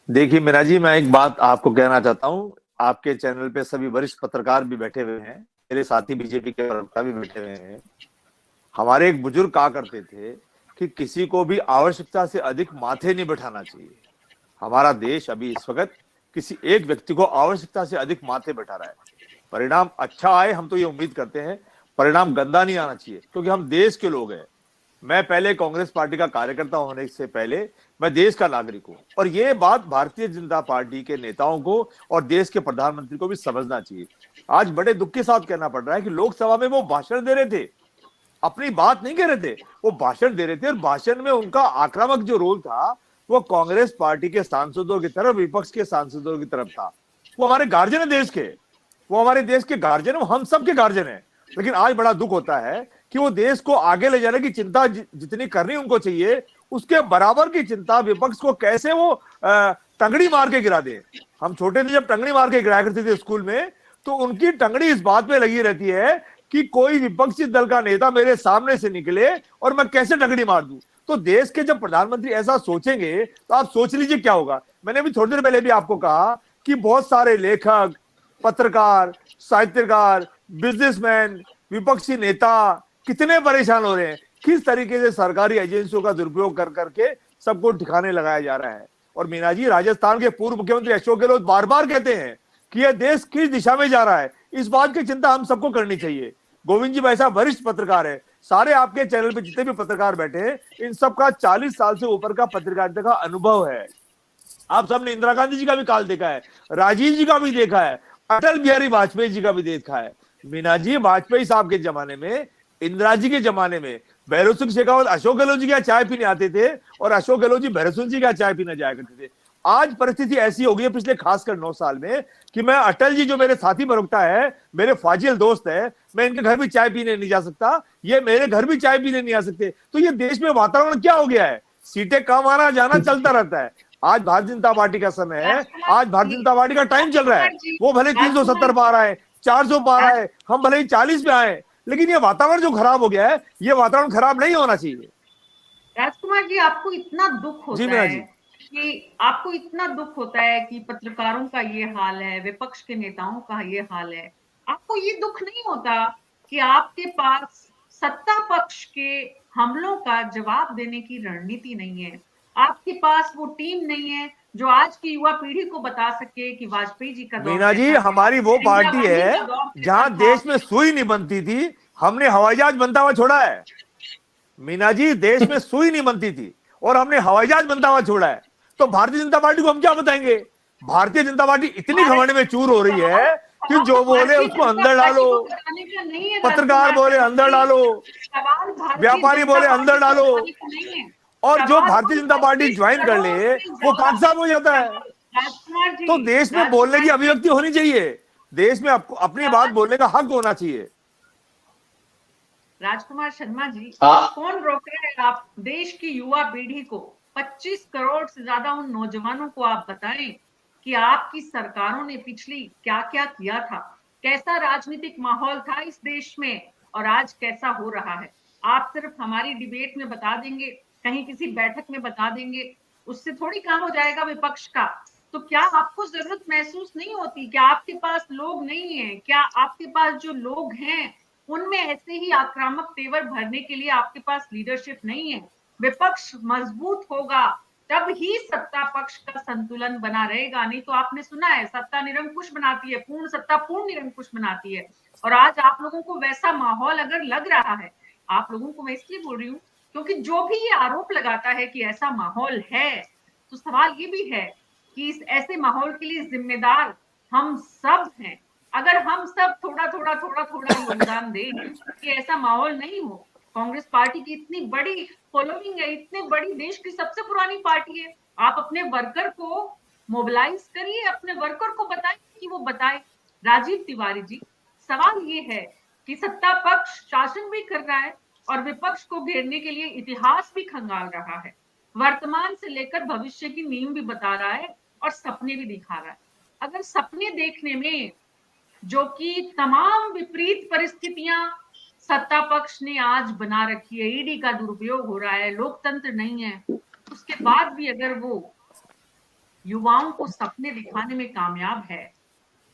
देखिए मीना जी, मैं एक बात आपको कहना चाहता हूं। आपके चैनल पे सभी वरिष्ठ पत्रकार भी बैठे हुए हैं, मेरे साथी बीजेपी के प्रवक्ता भी बैठे हुए हैं। हमारे एक बुजुर्ग कहा करते थे कि किसी को भी आवश्यकता से अधिक माथे नहीं बैठाना चाहिए। हमारा देश अभी इस वक्त किसी एक व्यक्ति को आवश्यकता से अधिक माथे बैठा रहा है। परिणाम अच्छा आए, हम तो ये उम्मीद करते हैं, परिणाम गंदा नहीं आना चाहिए, क्योंकि हम देश के लोग हैं। मैं पहले कांग्रेस पार्टी का कार्यकर्ता होने से पहले मैं देश का नागरिक हूं, और ये बात भारतीय जनता पार्टी के नेताओं को और देश के प्रधानमंत्री को भी समझना चाहिए। आज बड़े दुख के साथ कहना पड़ रहा है कि लोकसभा में वो भाषण दे रहे थे, अपनी बात नहीं कह रहे थे, वो भाषण दे रहे थे, और भाषण में उनका आक्रामक जो रोल था वो कांग्रेस पार्टी के सांसदों की तरफ, विपक्ष के सांसदों की तरफ था। वो हमारे गार्जियन है देश के, वो हमारे देश के गार्जियन है, हम सब के गार्जियन है। लेकिन आज बड़ा दुख होता है कि वो देश को आगे ले जाने की चिंता जितनी करनी उनको चाहिए, उसके बराबर की चिंता विपक्ष को कैसे वो टंगड़ी मार के गिरा दे। हम छोटे थे, जब टंगड़ी मार के गिराया करते थे स्कूल में, तो उनकी टंगड़ी इस बात पे लगी रहती है कि कोई विपक्षी दल का नेता मेरे सामने से निकले और मैं कैसे टंगड़ी मार दूं। तो देश के जब प्रधानमंत्री ऐसा सोचेंगे तो आप सोच लीजिए क्या होगा। मैंने भी थोड़ी देर पहले भी आपको कहा कि बहुत सारे लेखक, पत्रकार, साहित्यकार, बिजनेसमैन, विपक्षी नेता कितने परेशान हो रहे हैं, किस तरीके से सरकारी एजेंसियों का दुरुपयोग कर करके सबको ठिकाने लगाया जा रहा है। और मीना जी, राजस्थान के पूर्व मुख्यमंत्री अशोक गहलोत बार बार कहते हैं कि यह देश किस दिशा में जा रहा है, इस बात की चिंता हम सबको करनी चाहिए। गोविंद जी वैसा वरिष्ठ पत्रकार है, सारे आपके चैनल पे जितने भी पत्रकार बैठे हैं इन सबका 40 साल से ऊपर का पत्रकारिता का अनुभव है। आप सबने इंदिरा गांधी जी का भी काल देखा है, राजीव जी का भी देखा है, अटल बिहारी वाजपेयी जी का भी देखा है। मीना जी, वाजपेयी साहब के जमाने में, इंदिरा जी के जमाने में भैरव सिंह शेखावत अशोक गहलोत जी क्या चाय पीने आते थे और अशोक गहलोत जी भैरव सिंह जी क्या चाय पीने जाया करते थे। आज परिस्थिति ऐसी हो गई है पिछले खासकर 9 साल में कि मैं अटल जी जो मेरे साथी प्रवक्ता है, मेरे फाजिल दोस्त है, मैं इनके घर भी चाय पीने नहीं जा सकता, ये मेरे घर भी चाय पीने नहीं आ सकते। तो ये देश में वातावरण क्या हो गया है, सीटें कम आना जाना चलता रहता है। आज भारतीय जनता पार्टी का समय है, आज भारतीय जनता पार्टी का टाइम चल रहा है। वो भले 370 पार आए, 400 पार आए, हम भले ही 40 पे आए, लेकिन ये वातावरण जो खराब हो गया है, ये वातावरण खराब नहीं होना चाहिए। राजकुमार जी, आपको इतना दुख होता है कि आपको इतना दुख होता है कि पत्रकारों का ये हाल है, विपक्ष के नेताओं का ये हाल है, आपको ये दुख नहीं होता कि आपके पास सत्ता पक्ष के हमलों का जवाब देने की रणनीति नहीं है, आपके पास वो टीम नहीं है जो आज की युवा पीढ़ी को बता सके कि वाजपेयी जी का दौर मीना जी, हमारी वो पार्टी है जहां देश में सुई नहीं बनती थी, हमने हवाई जहाज बनता हुआ छोड़ा है। मीना जी, देश में सुई नहीं बनती थी और हमने हवाई जहाज बनता हुआ छोड़ा है। तो भारतीय जनता पार्टी को हम क्या बताएंगे? भारतीय जनता पार्टी इतनी घमंड में चूर हो रही है कि जो बोले उसको अंदर डालो, पत्रकार बोले अंदर डालो, व्यापारी बोले अंदर डालो, और जो भारतीय जनता पार्टी ज्वाइन कर ले वो कागजात हो जाता है। तो देश में बोलने की अभिव्यक्ति होनी चाहिए, देश में अपनी बात बोलने का हक होना चाहिए। राजकुमार शर्मा जी, कौन रोक रहे हैं आप देश की युवा पीढ़ी को, 25 करोड़ से ज्यादा उन नौजवानों को आप बताएं कि आपकी सरकारों ने पिछली क्या क्या किया था, कैसा राजनीतिक माहौल था इस देश में और आज कैसा हो रहा है। आप सिर्फ हमारी डिबेट में बता देंगे, कहीं किसी बैठक में बता देंगे, उससे थोड़ी काम हो जाएगा विपक्ष का। तो क्या आपको जरूरत महसूस नहीं होती? क्या आपके पास लोग नहीं है? क्या आपके पास जो लोग हैं उनमें ऐसे ही आक्रामक तेवर भरने के लिए आपके पास लीडरशिप नहीं है? विपक्ष मजबूत होगा तब ही सत्ता पक्ष का संतुलन बना रहेगा, नहीं तो आपने सुना है सत्ता निरंकुश बनाती है, पूर्ण सत्ता पूर्ण निरंकुश बनाती है। और आज आप लोगों को वैसा माहौल अगर लग रहा है, आप लोगों को मैं इसलिए बोल रही हूँ क्योंकि जो भी ये आरोप लगाता है कि ऐसा माहौल है, तो सवाल ये भी है कि इस ऐसे माहौल के लिए जिम्मेदार हम सब हैं। अगर हम सब थोड़ा थोड़ा योगदान दें कि ऐसा माहौल नहीं हो। कांग्रेस पार्टी की इतनी बड़ी फॉलोइंग है, इतने बड़ी, देश की सबसे पुरानी पार्टी है, आप अपने वर्कर को मोबिलाइज करिए, अपने वर्कर को बताएं कि वो बताए। राजीव तिवारी जी, सवाल ये है कि सत्ता पक्ष शासन भी कर रहा है और विपक्ष को घेरने के लिए इतिहास भी खंगाल रहा है, वर्तमान से लेकर भविष्य की नींव भी बता रहा है और सपने भी दिखा रहा है। अगर सपने देखने में जो कि तमाम विपरीत परिस्थितियां सत्ता पक्ष ने आज बना रखी है, ईडी का दुरुपयोग हो रहा है, लोकतंत्र नहीं है, उसके बाद भी अगर वो युवाओं को सपने दिखाने में कामयाब है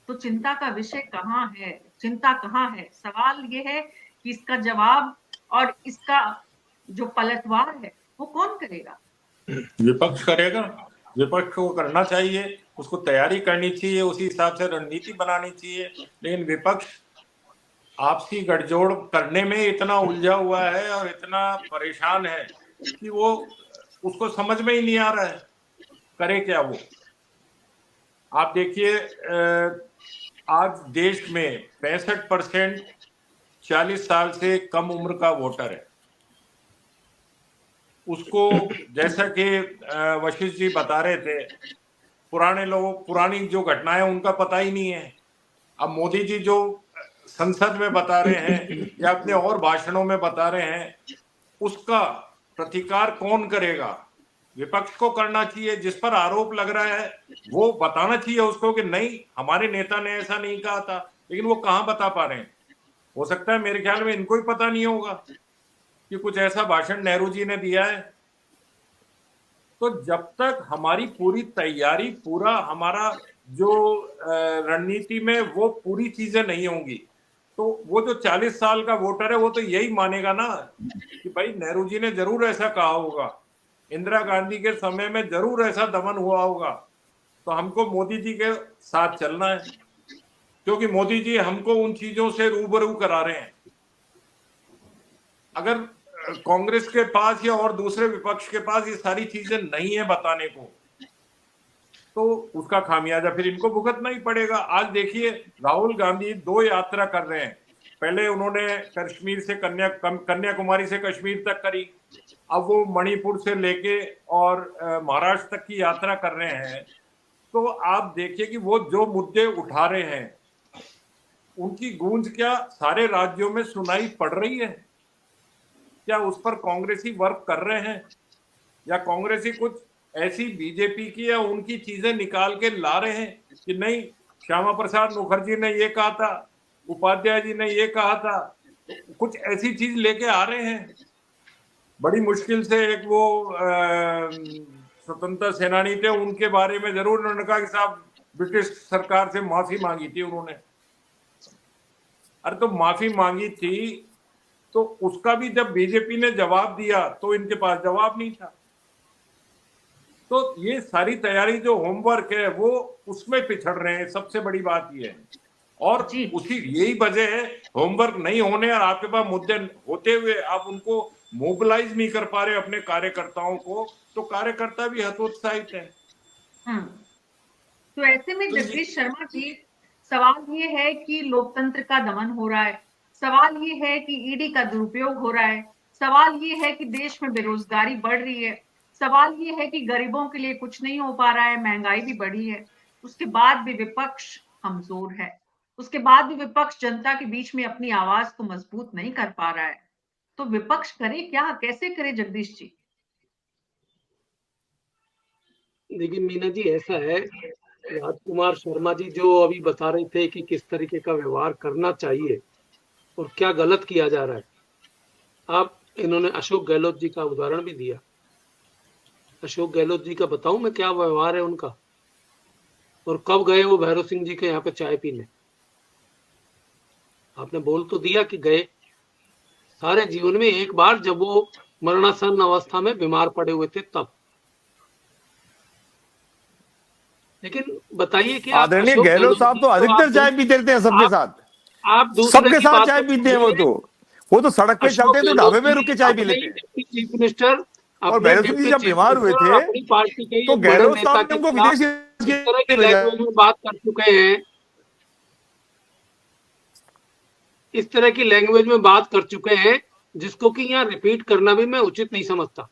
तो चिंता का विषय कहाँ है, चिंता कहाँ है? सवाल ये है कि इसका जवाब और इसका जो पलटवार है वो कौन करेगा? विपक्ष करेगा। विपक्ष को करना चाहिए, उसको तैयारी करनी चाहिए, उसी हिसाब से रणनीति बनानी चाहिए। लेकिन विपक्ष आपसी गठजोड़ करने में इतना उलझा हुआ है और इतना परेशान है कि वो उसको समझ में ही नहीं आ रहा है करे क्या वो। आप देखिए, आज देश में 65% 40 साल से कम उम्र का वोटर है। उसको जैसा कि वशिष्ठ जी बता रहे थे, पुराने लोगों, पुरानी जो घटनाएं उनका पता ही नहीं है। अब मोदी जी जो संसद में बता रहे हैं या अपने और भाषणों में बता रहे हैं, उसका प्रतिकार कौन करेगा? विपक्ष को करना चाहिए। जिस पर आरोप लग रहा है वो बताना चाहिए उसको कि नहीं, हमारे नेता ने ऐसा नहीं कहा था, लेकिन वो कहाँ बता पा रहे हैं। हो सकता है मेरे ख्याल में इनको ही पता नहीं होगा कि कुछ ऐसा भाषण नेहरू जी ने दिया है। तो जब तक हमारी पूरी तैयारी, पूरा हमारा जो रणनीति में वो पूरी चीजें नहीं होंगी, तो वो जो 40 साल का वोटर है वो तो यही मानेगा ना कि भाई नेहरू जी ने जरूर ऐसा कहा होगा, इंदिरा गांधी के समय में जरूर ऐसा दमन हुआ होगा, तो हमको मोदी जी के साथ चलना है, क्योंकि मोदी जी हमको उन चीजों से रूबरू करा रहे हैं। अगर कांग्रेस के पास या और दूसरे विपक्ष के पास ये सारी चीजें नहीं है बताने को, तो उसका खामियाजा फिर इनको भुगतना ही पड़ेगा। आज देखिए राहुल गांधी 2 यात्रा कर रहे हैं। पहले उन्होंने कश्मीर से कन्याकुमारी से कश्मीर तक करी, अब वो मणिपुर से लेके और महाराष्ट्र तक की यात्रा कर रहे हैं। तो आप देखिए कि वो जो मुद्दे उठा रहे हैं उनकी गूंज क्या सारे राज्यों में सुनाई पड़ रही है? क्या उस पर कांग्रेसी वर्क कर रहे हैं, या कांग्रेसी कुछ ऐसी बीजेपी की या उनकी चीजें निकाल के ला रहे हैं कि नहीं श्यामा प्रसाद मुखर्जी ने ये कहा था, उपाध्याय जी ने ये कहा था, तो कुछ ऐसी चीज लेके आ रहे हैं। बड़ी मुश्किल से एक वो स्वतंत्रता सेनानी थे, उनके बारे में जरूर उन्होंने कहा कि साहब ब्रिटिश सरकार से माफी मांगी थी उन्होंने। अरे तो माफी मांगी थी तो उसका भी जब बीजेपी ने जवाब दिया तो इनके पास जवाब नहीं था। तो ये सारी तैयारी जो होमवर्क है वो उसमें पिछड़ रहे हैं, सबसे बड़ी बात ये है। और उसी यही वजह है होमवर्क नहीं होने और आपके पास मुद्दे होते हुए आप उनको मोबिलाइज नहीं कर पा रहे अपने कार्यकर्ताओं को, तो कार्यकर्ता भी हतोत्साहित है। तो ऐसे में जगदीश शर्मा जी, सवाल ये है कि लोकतंत्र का दमन हो रहा है, सवाल ये है कि ईडी का दुरुपयोग हो रहा है, सवाल ये है कि देश में बेरोजगारी बढ़ रही है, सवाल ये है कि गरीबों के लिए कुछ नहीं हो पा रहा है, महंगाई भी बढ़ी है, उसके बाद भी विपक्ष कमजोर है, उसके बाद भी विपक्ष जनता के बीच में अपनी आवाज को मजबूत नहीं कर पा रहा है। तो विपक्ष करे क्या, कैसे करे जगदीश जी? देखिए मीना जी, ऐसा है, राजकुमार शर्मा जी जो अभी बता रहे थे कि किस तरीके का व्यवहार करना चाहिए और क्या गलत किया जा रहा है, आप इन्होंने अशोक गहलोत जी का उदाहरण भी दिया। अशोक गहलोत जी का बताऊं मैं क्या व्यवहार है उनका, और कब गए वो भैरव सिंह जी के यहाँ पे चाय पीने? आपने बोल तो दिया कि गए, सारे जीवन में एक बार जब वो मरणासन अवस्था में बीमार पड़े हुए थे तब। लेकिन बताइए कि आदरणीय गहलोत साहब तो अधिकतर चाय पीते रहते हैं सबके साथ, आप सबके साथ चाय पीते हैं। वो तो सड़क पे चलते हैं तो ढाबे में रुक के चाय पी लेते हैं। चीफ मिनिस्टर और भैरव सिंह जी जब बीमार हुए थे अपनी पार्टी के तो गहलोत साहब ने उनको विदेश इस तरह की लैंग्वेज में बात कर चुके हैं जिसको कि यहाँ रिपीट करना भी मैं उचित नहीं समझता।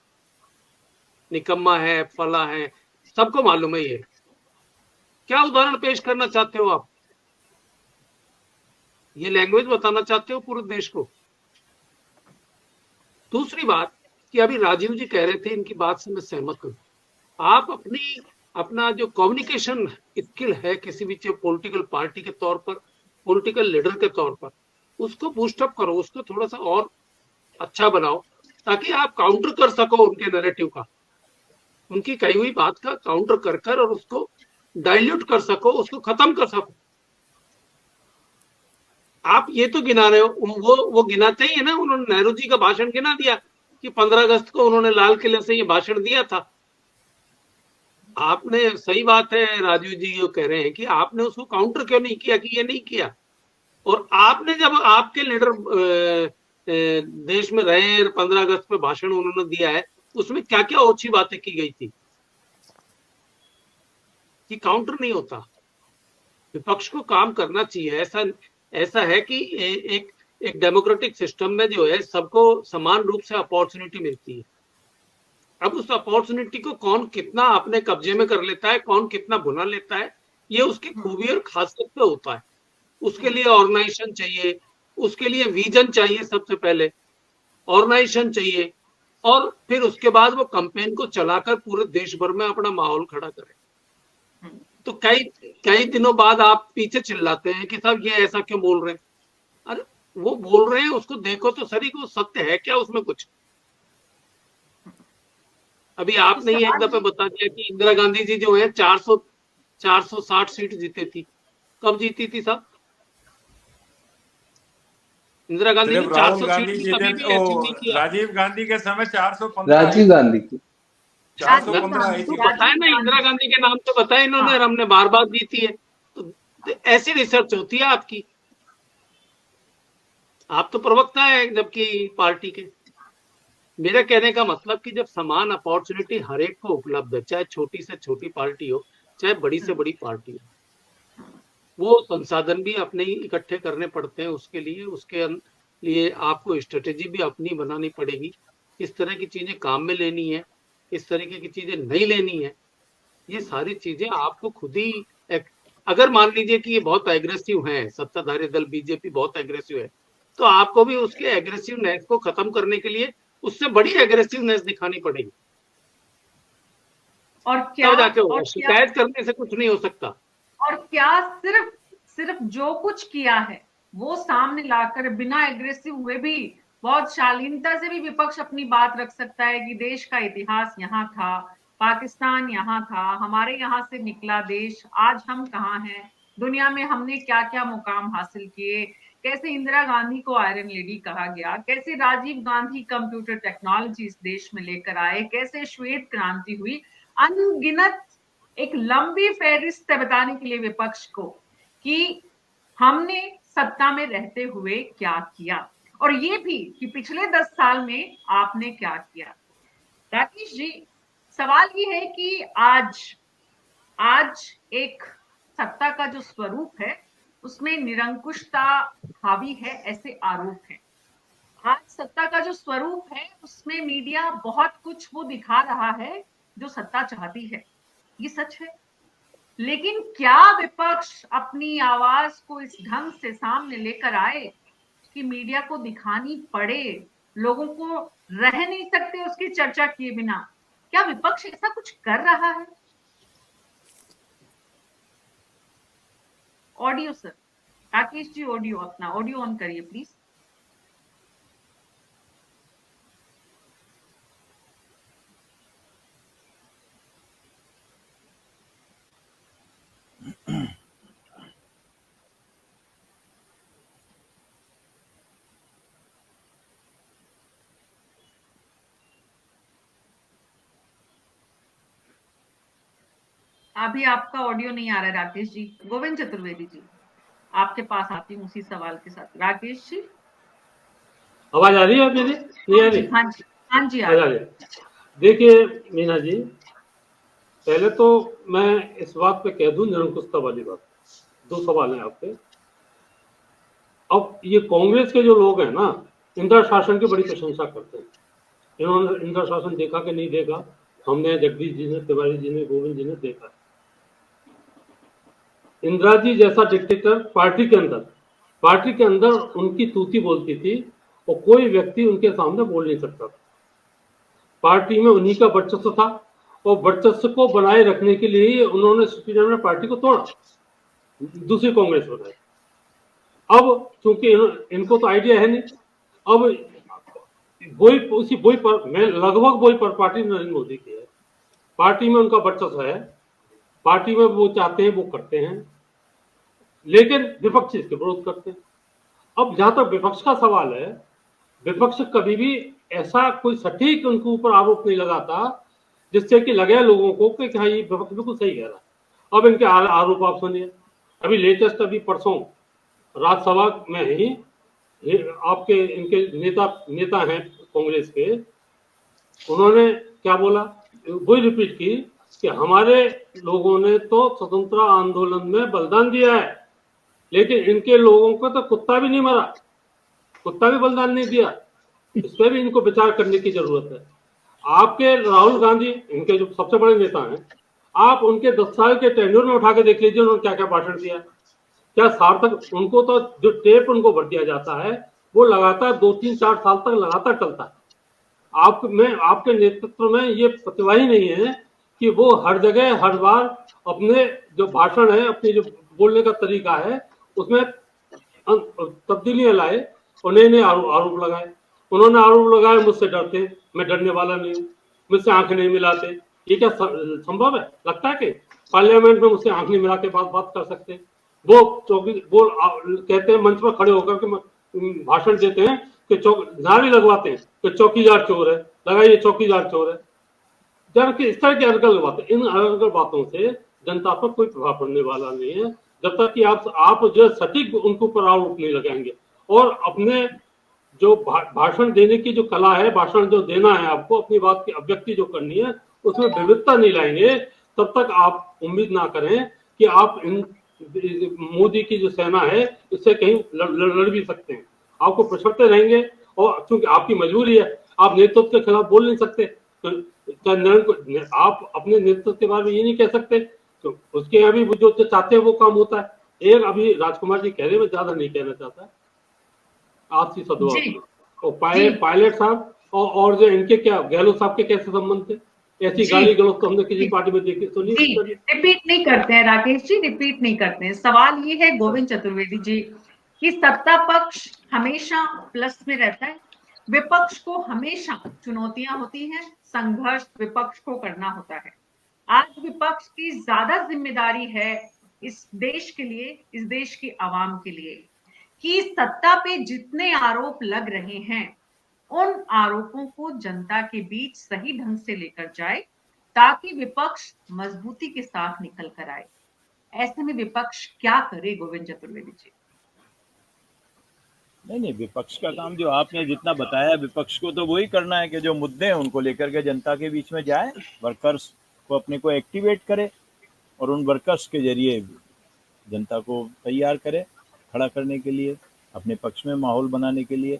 निकम्मा है, फला है, सबको मालूम है ये। क्या उदाहरण पेश करना चाहते हो आप? ये लैंग्वेज बताना चाहते हो पूरे देश को? दूसरी बात कि अभी राजीव जी कह रहे थे, इनकी बात से मैं सहमत हूं। आप अपना जो कम्युनिकेशन स्किल है किसी भी पॉलिटिकल पार्टी के तौर पर, पॉलिटिकल लीडर के तौर पर, उसको बूस्टअप करो, उसको थोड़ा सा और अच्छा बनाओ ताकि आप काउंटर कर सको उनके नैरेटिव का, उनकी कही हुई बात का काउंटर कर और उसको डाइल्यूट कर सको, उसको खत्म कर सको। आप ये तो गिना रहे हो, वो गिनाते ही है ना। उन्होंने नेहरू जी का भाषण गिना दिया कि 15 अगस्त को उन्होंने लाल किले से ये भाषण दिया था। आपने, सही बात है, राजीव जी जो कह रहे हैं कि आपने उसको काउंटर क्यों नहीं किया कि ये नहीं किया। और आपने जब आपके लीडर देश में रहे, 15 अगस्त पे भाषण उन्होंने दिया है, उसमें क्या क्या अच्छी बातें की गई थी कि काउंटर नहीं होता। विपक्ष को काम करना चाहिए। ऐसा है कि एक डेमोक्रेटिक सिस्टम में जो है सबको समान रूप से अपॉर्चुनिटी मिलती है। अब उस अपॉर्चुनिटी को कौन कितना अपने कब्जे में कर लेता है, कौन कितना भुना लेता है, ये उसकी खूबी और खासियत पे होता है। उसके लिए ऑर्गेनाइजेशन चाहिए, उसके लिए विजन चाहिए, सबसे पहले ऑर्गेनाइजेशन चाहिए, और फिर उसके बाद वो कैंपेन को चलाकर पूरे देश भर में अपना माहौल खड़ा करे। तो कई दिनों बाद आप पीछे चिल्लाते हैं कि साहब ये ऐसा क्यों बोल रहे हैं। अरे वो बोल रहे हैं, उसको देखो तो सही को सत्य है क्या उसमें कुछ। अभी आपने ही एक दफे बता दिया कि इंदिरा गांधी जी जो है 460 सीट जीती थी। कब जीती थी साहब? इंदिरा गांधी सिर्फ ने राहुल 400 गांधी सीट जीते कभी भी अचीव नहीं किया। राजीव गांधी के समय 415 राजीव गांधी की 415 आई तो थी। बताए ना, इंदिरा गांधी के नाम तो बताए इन्होंने, और हमने बार बार जीती है। तो ऐसी रिसर्च होती है आपकी। आप तो प्रवक्ता है जबकि पार्टी के। मेरा कहने का मतलब कि जब समान अपॉर्चुनिटी हर एक को उपलब्ध है, चाहे छोटी से छोटी पार्टी हो, चाहे बड़ी से बड़ी पार्टी हो, वो संसाधन भी अपने ही इकट्ठे करने पड़ते हैं उसके लिए। उसके लिए आपको स्ट्रेटेजी भी अपनी बनानी पड़ेगी। इस तरह की चीजें काम में लेनी है, इस तरीके की चीजें नहीं लेनी है। ये सारी चीजें आपको खुद ही अगर मान लीजिए कि ये बहुत एग्रेसिव है, सत्ताधारी दल बीजेपी बहुत एग्रेसिव है, तो आपको भी उसके एग्रेसिवनेस को खत्म करने के लिए उससे बड़ी एग्रेसिवनेस दिखानी पड़ेगी। और क्या तब जाके होगा। शिकायत करने से कुछ नहीं हो सकता। और क्या सिर्फ जो कुछ किया है वो सामने लाकर बिना एग्रेसिव हुए भी बहुत शालीनता से भी विपक्ष अपनी बात रख सकता है कि देश का इतिहास यहाँ था, पाकिस्तान यहाँ था, हमारे यहाँ से निकला देश, आज हम कहाँ हैं, दुनिया में हमने क्या क्या मुकाम हासिल किए, कैसे इंदिरा गांधी को आयरन लेडी कहा गया, कैसे राजीव गांधी कंप्यूटर टेक्नोलॉजी इस देश में लेकर आए, कैसे श्वेत क्रांति हुई। अनगिनत एक लंबी फहरिस्त बताने के लिए विपक्ष को कि हमने सत्ता में रहते हुए क्या किया, और ये भी कि पिछले 10 साल में आपने क्या किया। राकेश जी, सवाल ये है कि आज एक सत्ता का जो स्वरूप है उसमें निरंकुशता हावी है, ऐसे आरोप है। आज सत्ता का जो स्वरूप है उसमें मीडिया बहुत कुछ वो दिखा रहा है जो सत्ता चाहती है, ये सच है। लेकिन क्या विपक्ष अपनी आवाज को इस ढंग से सामने लेकर आए कि मीडिया को दिखानी पड़े, लोगों को रह नहीं सकते उसकी चर्चा किए बिना? क्या विपक्ष ऐसा कुछ कर रहा है? Audio sir, Rakesh ji audio, अपना ऑडियो ऑन करिए प्लीज। अभी आपका ऑडियो नहीं आ रहा है राकेश जी। गोविंद चतुर्वेदी जी, आपके पास आती हूँ उसी सवाल के साथ। राकेश जी आवाज आ रही है मेरी? नहीं आ रही? हाँ जी, हाँ जी, आ रही। देखिए मीना जी, पहले तो मैं इस बात पे कह दूं, निरंकुशता वाली बात। दो सवाल हैं आपके। अब ये कांग्रेस के जो लोग हैं ना, इंदिरा शासन की बड़ी प्रशंसा करते हैं। इन्होंने इंदिरा शासन देखा कि नहीं देखा? हमने, जगदीश जी ने, तिवारी जी ने, गोविंद जी ने देखा। इंदिरा जी जैसा डिक्टेटर पार्टी के अंदर उनकी तूती बोलती थी और कोई व्यक्ति उनके सामने बोल नहीं सकता था। पार्टी में उन्हीं का वर्चस्व था और वर्चस्व को बनाए रखने के लिए उन्होंने स्वीडन पार्टी को तोड़ा, दूसरी कांग्रेस बनाई। अब चूंकि इनको तो आइडिया है नहीं, अब मैं लगभग वही पर पार्टी नरेंद्र मोदी की है। पार्टी में उनका वर्चस्व है, पार्टी में वो चाहते हैं वो करते हैं, लेकिन विपक्ष इसके विरोध करते हैं। अब जहां तक विपक्ष का सवाल है, विपक्ष कभी भी ऐसा कोई सटीक उनके ऊपर आरोप नहीं लगाता जिससे कि लगे लोगों को कि हाँ ये विपक्ष बिल्कुल सही कह रहा है। अब इनके आरोप आप सुनिए। अभी लेटेस्ट, अभी परसों राज्यसभा में ही आपके इनके नेता हैं कांग्रेस के, उन्होंने क्या बोला, वही रिपीट की कि हमारे लोगों ने तो स्वतंत्रता आंदोलन में बलिदान दिया है, लेकिन इनके लोगों को तो कुत्ता भी नहीं मरा, कुत्ता भी बलिदान नहीं दिया। इस पर भी इनको विचार करने की जरूरत है। आपके राहुल गांधी, इनके जो सबसे बड़े नेता हैं, आप उनके 10 साल के टेन्योर में उठा के देख लीजिए उन्होंने क्या क्या भाषण दिया। क्या सार्थक? उनको तो जो टेप उनको भर दिया जाता है वो लगातार 2-3-4 साल तक लगातार चलता है। आपके नेतृत्व में ये प्रतिभा ही नहीं है कि वो हर जगह हर बार अपने जो भाषण है, अपने जो बोलने का तरीका है, उसमें तब्दीलियां लाए और नए नए आरोप लगाए। उन्होंने आरोप लगाए मुझसे डरते हैं, मैं डरने वाला नहीं हूँ, मुझसे आंखें नहीं मिलाते। ये क्या संभव है? लगता है कि पार्लियामेंट में मुझसे आंख नहीं मिला के बात कर सकते हैं? वो कहते हैं मंच पर खड़े होकर के भाषण देते हैं कि नारे लगवाते हैं कि चौकीदार चोर है, लगाइए चौकीदार चोर है। जबकि इस तरह की अलग बातें, इन अलग बातों से जनता पर कोई प्रभाव पड़ने वाला नहीं है, जब तक कि आप जो सटीक उनके ऊपर आरोप नहीं लगाएंगे और अपने जो भाषण देने की जो कला है, भाषण जो देना है आपको, अपनी बात की अभिव्यक्ति जो करनी है, उसमें विविधता नहीं लाएंगे, तब तक आप उम्मीद ना करें कि आप इन मोदी की जो सेना है इससे कहीं लड़ भी सकते हैं। आपको पछड़ते रहेंगे और क्योंकि आपकी मजबूरी है, आप नेतृत्व के खिलाफ बोल नहीं सकते, तो आप अपने नेतृत्व के बारे में ये नहीं कह सकते, तो उसके यहाँ भी जो चाहते हैं वो काम होता है। एक अभी राजकुमार जी कह रहे हैं, मैं ज्यादा नहीं कहना चाहता, आपसी सद्भाव। और पायलट साहब और जो इनके क्या गहलोत साहब के कैसे संबंध थे? ऐसी गाली गलौज तो हमने किसी पार्टी में देखी तो नहीं। रिपीट नहीं करते हैं राकेश जी, रिपीट नहीं करते हैं। सवाल ये है गोविंद चतुर्वेदी जी कि सत्ता पक्ष हमेशा प्लस में रहता है, विपक्ष को हमेशा चुनौतियां होती हैं, संघर्ष विपक्ष को करना होता है। आज विपक्ष की ज्यादा जिम्मेदारी है इस देश के लिए, इस देश की आवाम के लिए, कि सत्ता पे जितने आरोप लग रहे हैं उन आरोपों को जनता के बीच सही ढंग से लेकर जाए, ताकि विपक्ष मजबूती के साथ निकल कर आए। ऐसे में विपक्ष क्या करे गोविंद चतुर्वेदी जी? नहीं, विपक्ष का काम जो आपने जितना बताया, विपक्ष को तो वही करना है कि जो मुद्दे हैं उनको लेकर के जनता के बीच में जाए, वर्कर्स को अपने को एक्टिवेट करे और उन वर्कर्स के जरिए जनता को तैयार करे खड़ा करने के लिए, अपने पक्ष में माहौल बनाने के लिए।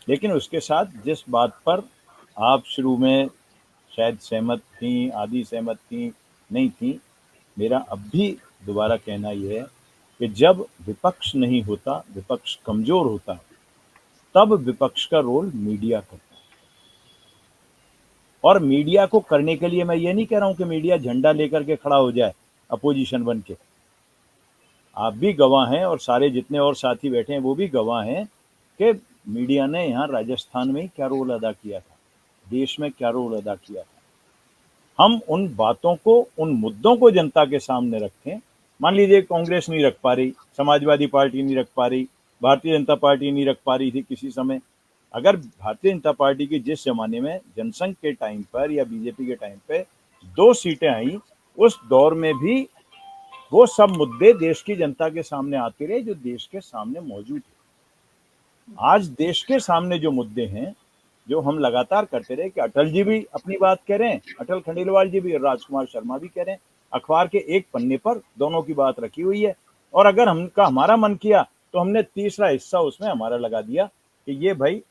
लेकिन उसके साथ जिस बात पर आप शुरू में शायद सहमत थी, आधी सहमत थी, नहीं थी, मेरा अब भी दोबारा कहना यह है कि जब विपक्ष नहीं होता, विपक्ष कमजोर होता है, तब विपक्ष का रोल मीडिया करता है। और मीडिया को करने के लिए मैं ये नहीं कह रहा हूं कि मीडिया झंडा लेकर के खड़ा हो जाए अपोजिशन बन के। आप भी गवाह हैं और सारे जितने और साथी बैठे हैं वो भी गवाह हैं कि मीडिया ने यहाँ राजस्थान में क्या रोल अदा किया था, देश में क्या रोल अदा किया था। हम उन बातों को, उन मुद्दों को जनता के सामने रखें। मान लीजिए कांग्रेस नहीं रख पा रही, समाजवादी पार्टी नहीं रख पा रही, भारतीय जनता पार्टी नहीं रख पा रही थी किसी समय। अगर भारतीय जनता पार्टी की जिस जमाने में जनसंघ के टाइम पर या बीजेपी के टाइम पे 2 सीटें आई, उस दौर में भी वो सब मुद्दे देश की जनता के सामने आते रहे जो देश के सामने मौजूद थे। आज देश के सामने जो मुद्दे हैं, जो हम लगातार करते रहे कि अटल जी भी अपनी बात कह रहे हैं, अटल खंडेलवाल जी भी और राजकुमार शर्मा भी कह रहे हैं, अखबार के एक पन्ने पर दोनों की बात रखी हुई है। और अगर हमारा मन किया तो हमने तीसरा हिस्सा उसमें हमारा लगा दिया कि ये भाई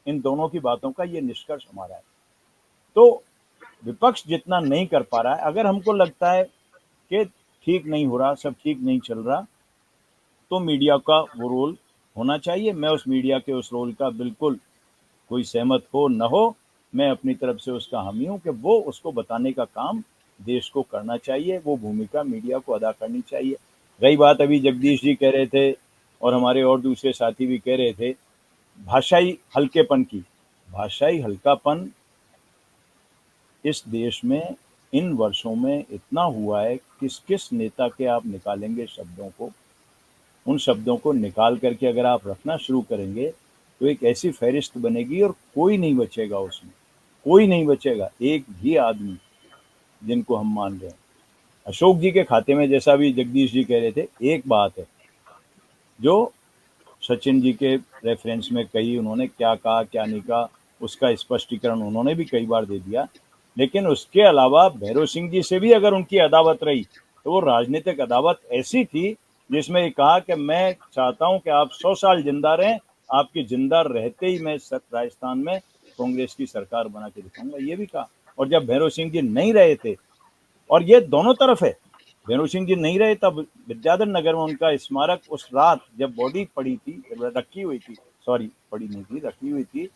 इन दोनों की बातों का ये निष्कर्ष हमारा है। तो विपक्ष जितना नहीं कर पा रहा है, अगर हमको लगता है कि ठीक नहीं हो रहा, सब ठीक नहीं चल रहा, तो मीडिया का वो रोल होना चाहिए। मैं उस मीडिया के उस रोल का बिल्कुल, कोई सहमत हो न हो, मैं अपनी तरफ से उसका हामी हूं कि वो उसको बताने का काम देश को करना चाहिए, वो भूमिका मीडिया को अदा करनी चाहिए। रही बात अभी जगदीश जी कह रहे थे और हमारे और दूसरे साथी भी कह रहे थे भाषाई हल्केपन की। भाषाई हल्कापन इस देश में इन वर्षों में इतना हुआ है, किस किस नेता के आप निकालेंगे शब्दों को, उन शब्दों को निकाल करके अगर आप रखना शुरू करेंगे तो एक ऐसी फहरिस्त बनेगी और कोई नहीं बचेगा उसमें, कोई नहीं बचेगा, एक भी आदमी जिनको हम मान रहे हैं। अशोक जी के खाते में, जैसा भी जगदीश जी कह रहे थे, एक बात है जो सचिन जी के रेफरेंस में कही, उन्होंने क्या कहा क्या नहीं कहा उसका स्पष्टीकरण उन्होंने भी कई बार दे दिया। लेकिन उसके अलावा भैरव सिंह जी से भी अगर उनकी अदावत रही तो वो राजनीतिक अदावत ऐसी थी जिसमें ये कहा कि मैं चाहता हूं कि आप 100 साल जिंदा रहें, आपके जिंदा रहते ही मैं राजस्थान में कांग्रेस की सरकार बना के दिखाऊंगा, ये भी कहा। और जब भैरव सिंह जी नहीं रहे थे, और ये दोनों तरफ है, भैरव सिंह जी नहीं रहे तब विद्याधर नगर में उनका स्मारक उस रात जब बॉडी पड़ी थी, रखी हुई थी, सॉरी पड़ी नहीं थी, रखी हुई थी,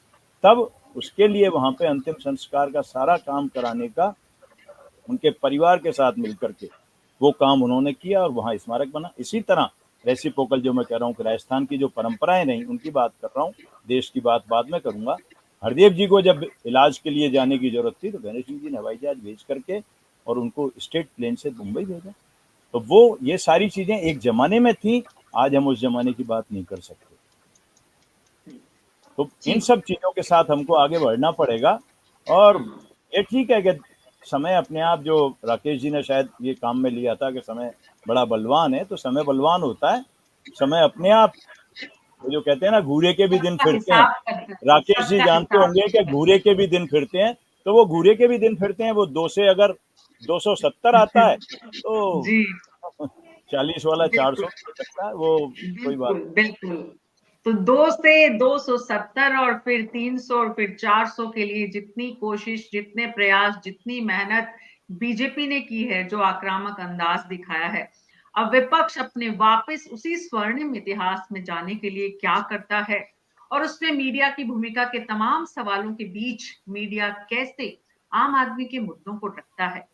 तब उसके लिए वहां पे अंतिम संस्कार का सारा काम कराने का उनके परिवार के साथ मिलकर के वो काम उन्होंने किया और वहाँ स्मारक बना। इसी तरह रेसिप्रोकल जो मैं कह रहा हूँ कि राजस्थान की जो परंपराएं रही उनकी बात कर रहा हूँ, देश की बात बाद में करूंगा। हरदेव जी को जब इलाज के लिए जाने की जरूरत थी तो गणेश सिंह जी ने हवाई जहाज भेज करके और उनको स्टेट प्लेन से मुंबई भेजा। तो वो ये सारी चीजें एक जमाने में थी, आज हम उस जमाने की बात नहीं कर सकते। तो इन सब चीजों के साथ हमको आगे बढ़ना पड़ेगा। और ये ठीक है कि समय अपने आप, जो राकेश जी ने शायद ये काम में लिया था कि समय बड़ा बलवान है, तो समय बलवान होता है, समय अपने आप, जो कहते हैं ना घूरे के भी दिन फिरते हैं, राकेश जी जानते होंगे कि घूरे के भी दिन फिरते हैं। तो वो घूरे के भी दिन फिरते हैं, वो 2 से अगर 270 आता है तो 40 वाला 400 हो सकता है, वो कोई बात नहीं। बिल्कुल। तो 2 से 270 और फिर 300 और फिर 400 के लिए जितनी कोशिश, जितने प्रयास, जितनी मेहनत बीजेपी ने की है, जो आक्रामक अंदाज दिखाया है, अब विपक्ष अपने वापस उसी स्वर्णिम इतिहास में जाने के लिए क्या करता है और उसमें मीडिया की भूमिका के तमाम सवालों के बीच मीडिया कैसे आम आदमी के मुद्दों को रखता है,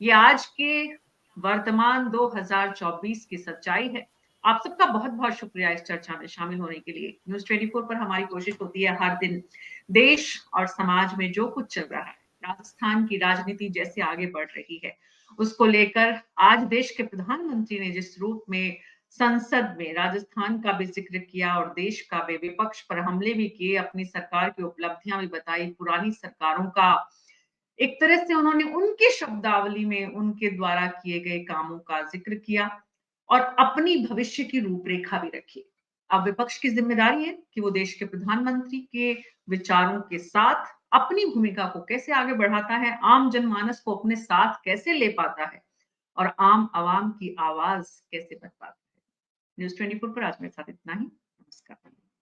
ये आज के वर्तमान 2024 की सच्चाई है। आप सबका बहुत बहुत शुक्रिया इस चर्चा में शामिल होने के लिए। न्यूज़ 24 पर हमारी कोशिश होती है हर दिन देश और समाज में जो कुछ चल रहा है, राजस्थान की राजनीति जैसे आगे बढ़ रही है, उसको लेकर आज देश के प्रधानमंत्री ने जिस रूप में संसद में राजस्थान का भी जिक्र किया और देश का भी, विपक्ष पर हमले भी किए, अपनी सरकार की उपलब्धियां भी बताई, पुरानी सरकारों का एक तरह से उन्होंने उनके शब्दावली में उनके द्वारा किए गए कामों का जिक्र किया और अपनी भविष्य की रूपरेखा भी रखी। अब विपक्ष की जिम्मेदारी है कि वो देश के प्रधानमंत्री के विचारों के साथ अपनी भूमिका को कैसे आगे बढ़ाता है, आम जनमानस को अपने साथ कैसे ले पाता है और आम आवाम की आवाज कैसे बन पाता है। न्यूज़ 24 पर आज मेरे साथ इतना ही। नमस्कार।